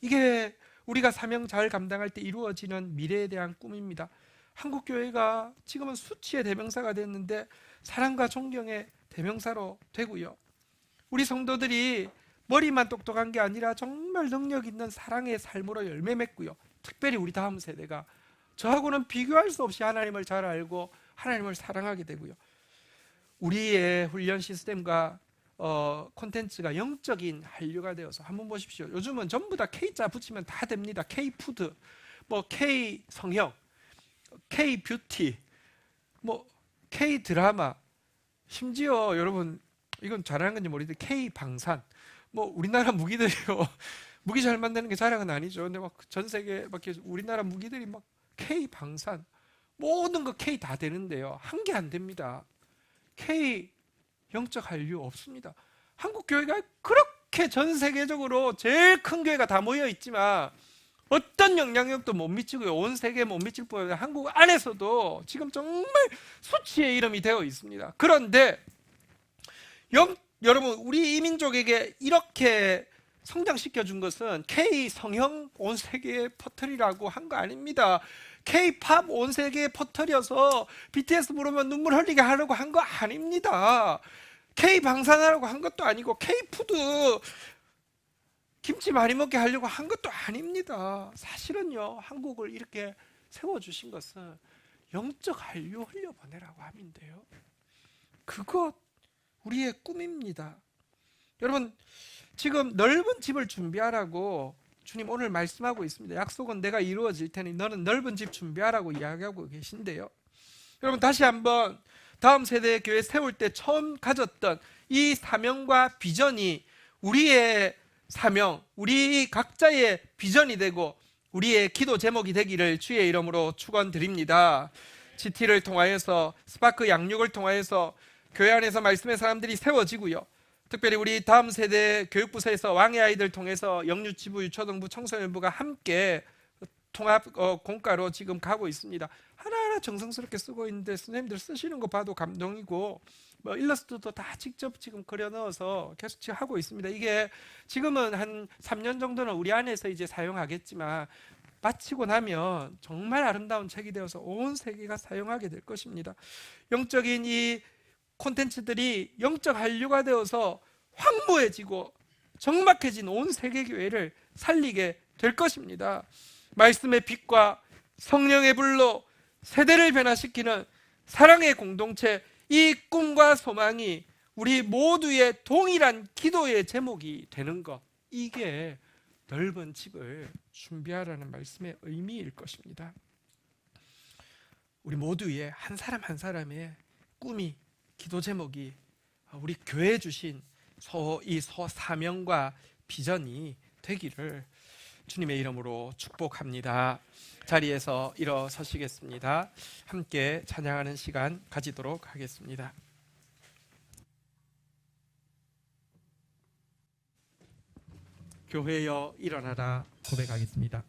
이게 우리가 사명 잘 감당할 때 이루어지는 미래에 대한 꿈입니다. 한국교회가 지금은 수치의 대명사가 됐는데 사랑과 존경의 대명사로 되고요. 우리 성도들이 머리만 똑똑한 게 아니라 정말 능력 있는 사랑의 삶으로 열매 맺고요. 특별히 우리 다음 세대가 저하고는 비교할 수 없이 하나님을 잘 알고 하나님을 사랑하게 되고요. 우리의 훈련 시스템과 콘텐츠가 영적인 한류가 되어서 한번 보십시오. 요즘은 전부 다 K자 붙이면 다 됩니다. K푸드, 뭐 K성형, K뷰티, 뭐 K드라마, 심지어 여러분 이건 잘하는 건지 모르겠는데 K방산, 뭐 우리나라 무기들이요. 무기 잘 만드는 게 자랑은 아니죠. 근데 막 전 세계 막 우리나라 무기들이 막 K방산, 모든 거 K 다 되는데요. 한 개 안 됩니다. K 영적 한류 없습니다. 한국 교회가 그렇게 전 세계적으로 제일 큰 교회가 다 모여 있지만 어떤 영향력도 못 미치고요. 온 세계에 못 미칠 뿐 아니라 한국 안에서도 지금 정말 수치의 이름이 되어 있습니다. 그런데 여러분 우리 이민족에게 이렇게 성장시켜 준 것은 K 성형 온 세계에 퍼뜨리라고 한 거 아닙니다. K-팝 온 세계에 퍼뜨려서 BTS 부르면 눈물 흘리게 하려고 한 거 아닙니다. K-방산하려고 한 것도 아니고 K-푸드 김치 많이 먹게 하려고 한 것도 아닙니다. 사실은요, 한국을 이렇게 세워주신 것은 영적 한류 흘려보내라고 함인데요. 그것 우리의 꿈입니다. 여러분, 지금 넓은 집을 준비하라고 주님 오늘 말씀하고 있습니다. 약속은 내가 이루어질 테니 너는 넓은 집 준비하라고 이야기하고 계신데요. 여러분 다시 한번 다음 세대의 교회 세울 때 처음 가졌던 이 사명과 비전이 우리의 사명, 우리 각자의 비전이 되고 우리의 기도 제목이 되기를 주의 이름으로 축원드립니다. GT를 통하여서 스파크 양육을 통하여서 교회 안에서 말씀의 사람들이 세워지고요. 특별히 우리 다음 세대 교육부서에서 왕의 아이들 통해서 영유치부, 유초등부, 청소년부가 함께 통합 공과로 지금 가고 있습니다. 하나하나 정성스럽게 쓰고 있는데 선생님들 쓰시는 거 봐도 감동이고 뭐 일러스트도 다 직접 지금 그려 넣어서 계속 지금 하고 있습니다. 이게 지금은 한 3년 정도는 우리 안에서 이제 사용하겠지만 마치고 나면 정말 아름다운 책이 되어서 온 세계가 사용하게 될 것입니다. 영적인 이 콘텐츠들이 영적 한류가 되어서 황무해지고 적막해진 온 세계 교회를 살리게 될 것입니다. 말씀의 빛과 성령의 불로 세대를 변화시키는 사랑의 공동체, 이 꿈과 소망이 우리 모두의 동일한 기도의 제목이 되는 것, 이게 넓은 집을 준비하라는 말씀의 의미일 것입니다. 우리 모두의 한 사람 한 사람의 꿈이, 기도 제목이 우리 교회에 주신 이 사명과 비전이 되기를 주님의 이름으로 축복합니다. 자리에서 일어서시겠습니다. 함께 찬양하는 시간 가지도록 하겠습니다. 교회여 일어나라 고백하겠습니다.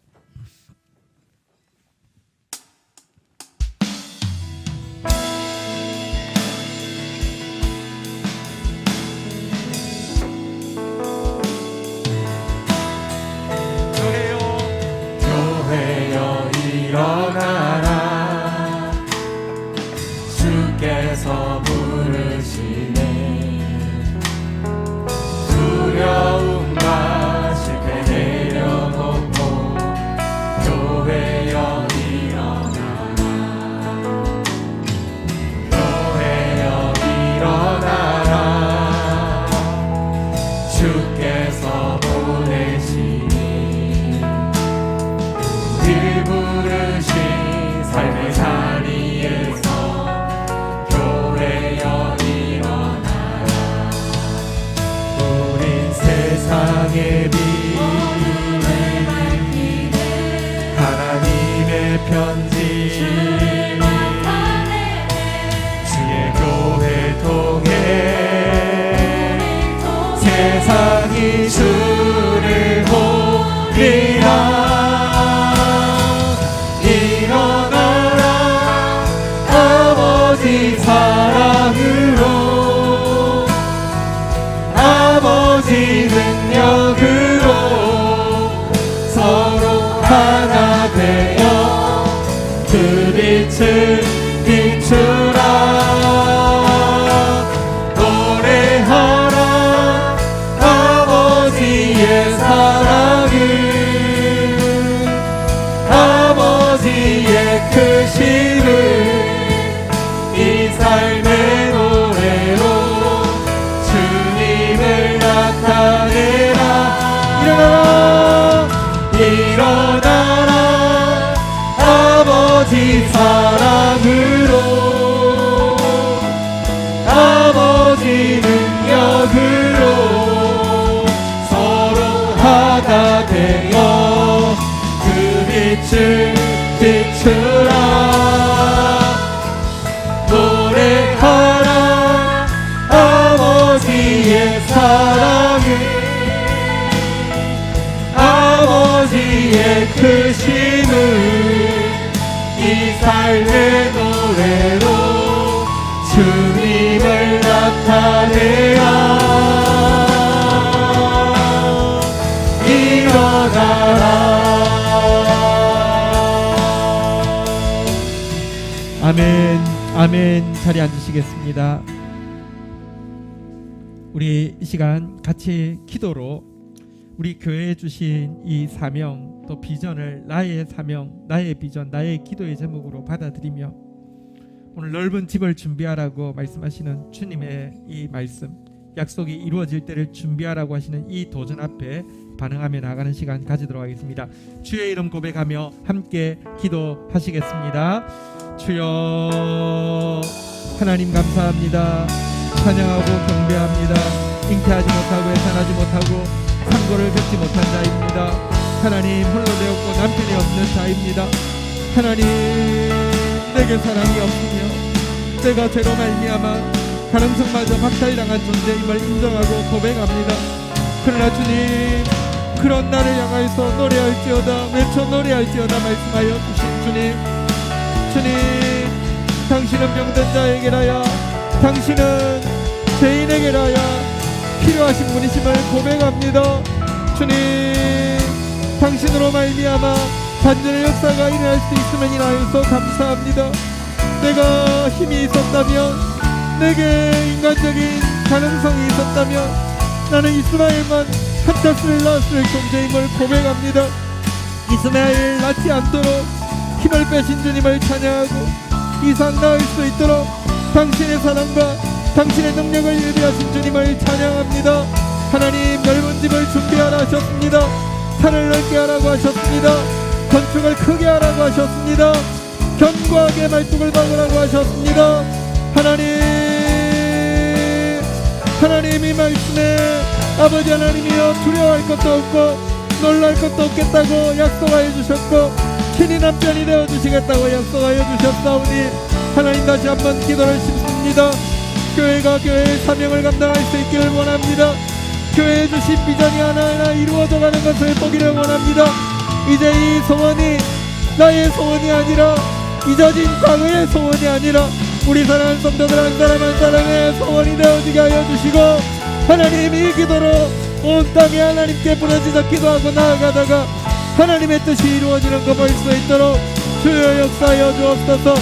일어나라 주께서 부르시네 두려움과 실패 내려놓고 교회여 일어나라 교회여 일어나라 주께서 보내시니 우리 부르신 삶의 자리에서 교회여 일어나라 우린 세상의 빛 하나님의 편지 주의 교회 통해 세상이 주를 보리라 일어나라 아버지 사랑으로 아버지 능력으로 서로 하나 되어 그 빛을 비추라. 노래하라 아버지의 사랑을, 아버지의 크심을 이 삶의 노래로 주님을 나타내라. 일어나라 일어나라 아버지 사랑으로 아버지 능력으로 서로 하나 되어 그 빛을 비추라. 노래하라 아버지의 사랑을, 아버지의 크심을 이 삶의 노래로 주님을 나타내라. 일어나라. 아멘, 아멘. 자리에 앉으시겠습니다. 우리 이 시간 같이 기도로 우리 교회에 주신 이 사명 또 비전을 나의 사명, 나의 비전, 나의 기도의 제목으로 받아들이며 오늘 넓은 집을 준비하라고 말씀하시는 주님의 이 말씀, 약속이 이루어질 때를 준비하라고 하시는 이 도전 앞에 반응하며 나가는 시간 가지도록 하겠습니다. 주의 이름 고백하며 함께 기도하시겠습니다. 주여, 하나님 감사합니다. 찬양하고 경배합니다. 잉태하지 못하고 해산하지 못하고 상고를 뵙지 못한 자입니다. 하나님, 홀로 되었고 남편이 없는 자입니다. 하나님, 내게 사랑이 없으며 내가 죄로 말미암아 가능성마저 박탈당한 존재임을 인정하고 고백합니다. 그러나 주님, 그런 나를 향하여서 노래할지어다, 외쳐 노래할지어다 말씀하여 주신 주님, 당신은 병든 자에게라야, 당신은 죄인에게라야 필요하신 분이심을 고백합니다. 주님, 당신으로 말미암아 반전의 역사가 일어날 수 있음을 인하여서 감사합니다. 내가 힘이 있었다면, 내게 인간적인 가능성이 있었다면 나는 이스마엘만 한타스를 낳았을 존재임을 고백합니다. 이스마엘 낳지 않도록 힘을 빼신 주님을 찬양하고 이상 낳을 수 있도록 당신의 사랑과 당신의 능력을 예비하신 주님을 찬양합니다. 하나님, 넓은 집을 준비하라 하셨습니다. 산을 넓게 하라고 하셨습니다. 건축을 크게 하라고 하셨습니다. 견고하게 말뚝을 박으라고 하셨습니다. 하나님 이 말씀에 아버지 하나님이여 두려워할 것도 없고 놀랄 것도 없겠다고 약속하여 주셨고 친히 남편이 되어주시겠다고 약속하여 주셨사오니 하나님, 다시 한번 기도를 심습니다. 교회가 교회의 사명을 감당할 수 있기를 원합니다. 교회에 주신 비전이 하나하나 이루어져가는 것을 보기를 원합니다. 이제 이 소원이 나의 소원이 아니라 잊어진 과거의 소원이 아니라 우리 사랑하는 성도들 한 사람 한 사람의 소원이 되어지게 하여 주시고, 하나님 이 기도로 온 땅에 하나님께 부르짖어 기도하고 나아가다가 하나님의 뜻이 이루어지는 거 볼 수 있도록 주여 역사하여 주옵소서.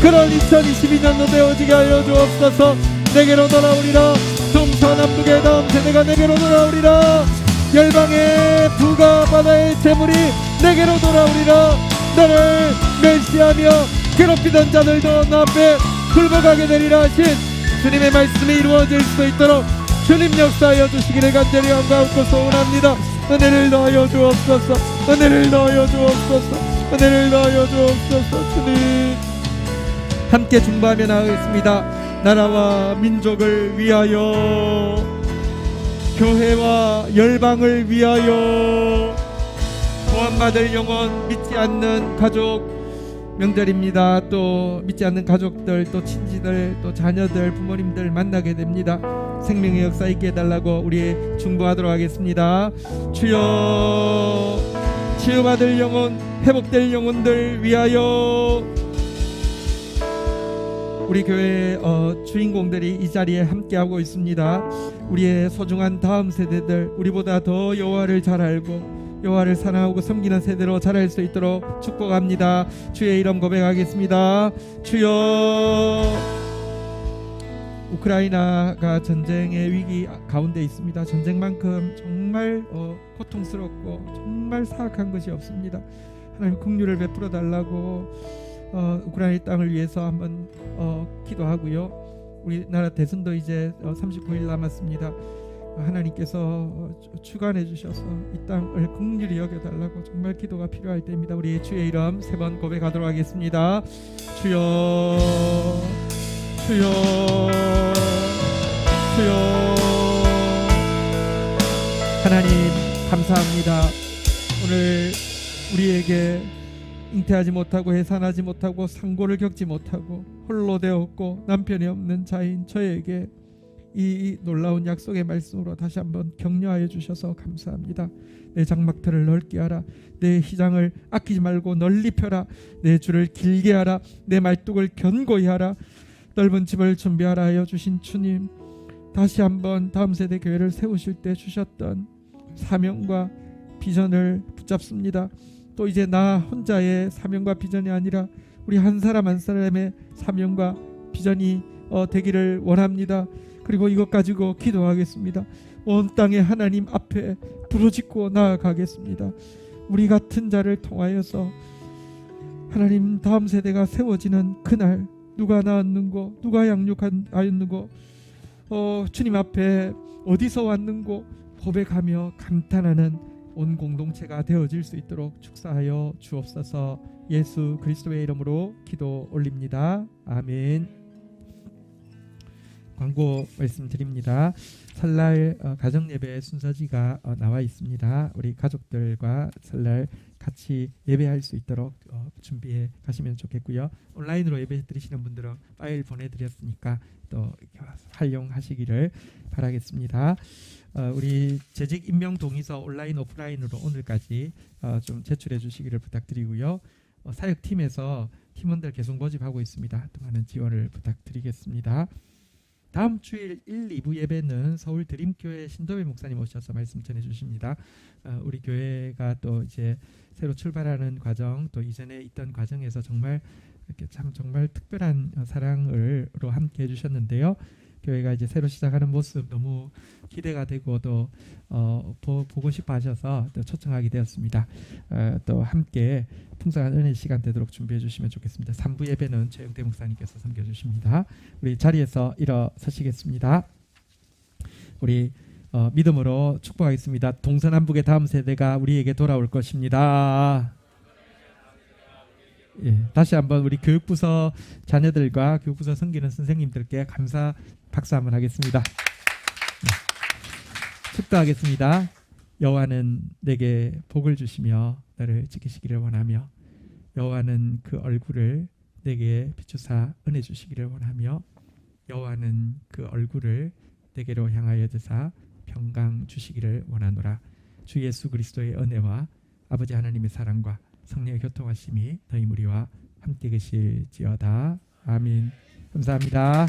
그런 2022년도 되어지게 하여 주옵소서. 내게로 돌아오리라. 동서남북의 다음 세대가 내게로 돌아오리라. 열방의 부가 바다의 재물이 내게로 돌아오리라. 너를 멸시하며 괴롭히던 자들도 너 앞에 굴복하게 되리라 하신 주님의 말씀이 이루어질 수 있도록 주님 역사하여 주시기를 간절히 간구하고 소원합니다. 은혜를 더하여 주옵소서. 은혜를 더하여 주옵소서. 은혜를 더하여 주옵소서. 주님, 함께 중보하며 나아가겠습니다. 나라와 민족을 위하여, 교회와 열방을 위하여, 구원받을 영혼, 믿지 않는 가족 명절입니다. 또 믿지 않는 가족들, 또 친지들, 또 자녀들, 부모님들 만나게 됩니다. 생명의 역사 있게 해달라고 우리 중보하도록 하겠습니다. 주여, 치유받을 영혼, 회복될 영혼들 위하여, 우리 교회 주인공들이 이 자리에 함께하고 있습니다. 우리의 소중한 다음 세대들, 우리보다 더 여호와를 잘 알고 여호와를 사랑하고 섬기는 세대로 자랄 수 있도록 축복합니다. 주의 이름 고백하겠습니다. 주여. 우크라이나가 전쟁의 위기 가운데 있습니다. 전쟁만큼 정말 고통스럽고 정말 사악한 것이 없습니다. 하나님 긍휼을 베풀어 달라고 우크라이나 땅을 위해서 한번 기도하고요. 우리나라 대선도 이제 39일 남았습니다. 하나님께서 주관해 주셔서 이 땅을 긍휼히 여겨 달라고 정말 기도가 필요할 때입니다. 우리 주의 이름 3번 고백하도록 하겠습니다. 주여, 주여, 주여. 하나님 감사합니다. 오늘 우리에게 잉태하지 못하고 해산하지 못하고 상고를 겪지 못하고 홀로 되었고 남편이 없는 자인 저에게 이 놀라운 약속의 말씀으로 다시 한번 격려하여 주셔서 감사합니다. 내 장막터를 넓게 하라. 내 휘장을 아끼지 말고 널리 펴라. 내 줄을 길게 하라. 내 말뚝을 견고히 하라. 넓은 집을 준비하라 하여 주신 주님, 다시 한번 다음 세대 교회를 세우실 때 주셨던 사명과 비전을 붙잡습니다. 또 이제 나 혼자의 사명과 비전이 아니라 우리 한 사람 한 사람의 사명과 비전이 되기를 원합니다. 그리고 이것 가지고 기도하겠습니다. 온 땅의 하나님 앞에 부르짖고 나아가겠습니다. 우리 같은 자를 통하여서 하나님 다음 세대가 세워지는 그날, 누가 낳았는고 누가 양육하였는고 주님 앞에 어디서 왔는고 고백하며 감탄하는 온 공동체가 되어질 수 있도록 축사하여 주옵소서. 예수 그리스도의 이름으로 기도 올립니다. 아멘. 광고 말씀드립니다. 설날 가정예배 순서지가 나와 있습니다. 우리 가족들과 설날 같이 예배할 수 있도록 준비해 가시면 좋겠고요. 온라인으로 예배 드리시는 분들은 파일 보내드렸으니까 또 활용하시기를 바라겠습니다. 우리 재직 임명 동의서 온라인 오프라인으로 오늘까지 좀 제출해 주시기를 부탁드리고요. 사역팀에서 팀원들 계속 모집하고 있습니다. 또 많은 지원을 부탁드리겠습니다. 다음 주일 1, 2부 예배는 서울 드림교회 신도배 목사님 오셔서 말씀 전해 주십니다. 우리 교회가 또 이제 새로 출발하는 과정, 또 이전에 있던 과정에서 정말 이렇게 참 정말 특별한 사랑으로 함께 해주셨는데요. 교회가 이제 새로 시작하는 모습 너무 기대가 되고 또 보고 싶어 하셔서 또 초청하게 되었습니다. 또 함께 풍성한 은혜 시간 되도록 준비해 주시면 좋겠습니다. 3부 예배는 최영대 목사님께서 섬겨 주십니다. 우리 자리에서 일어서시겠습니다. 우리 믿음으로 축복하겠습니다. 동서남북의 다음 세대가 우리에게 돌아올 것입니다. 예, 다시 한번 우리 교육부서 자녀들과 교육부서 섬기는 선생님들께 감사 박수 한번 하겠습니다. 축도하겠습니다. 여호와는 내게 복을 주시며 너를 지키시기를 원하며 여호와는 그 얼굴을 내게 비추사 은혜 주시기를 원하며 여호와는 그 얼굴을 내게로 향하여 드사 평강 주시기를 원하노라. 주 예수 그리스도의 은혜와 아버지 하나님의 사랑과 성령의 교통하심이 너희 무리와 함께 계실지어다. 아멘. 감사합니다.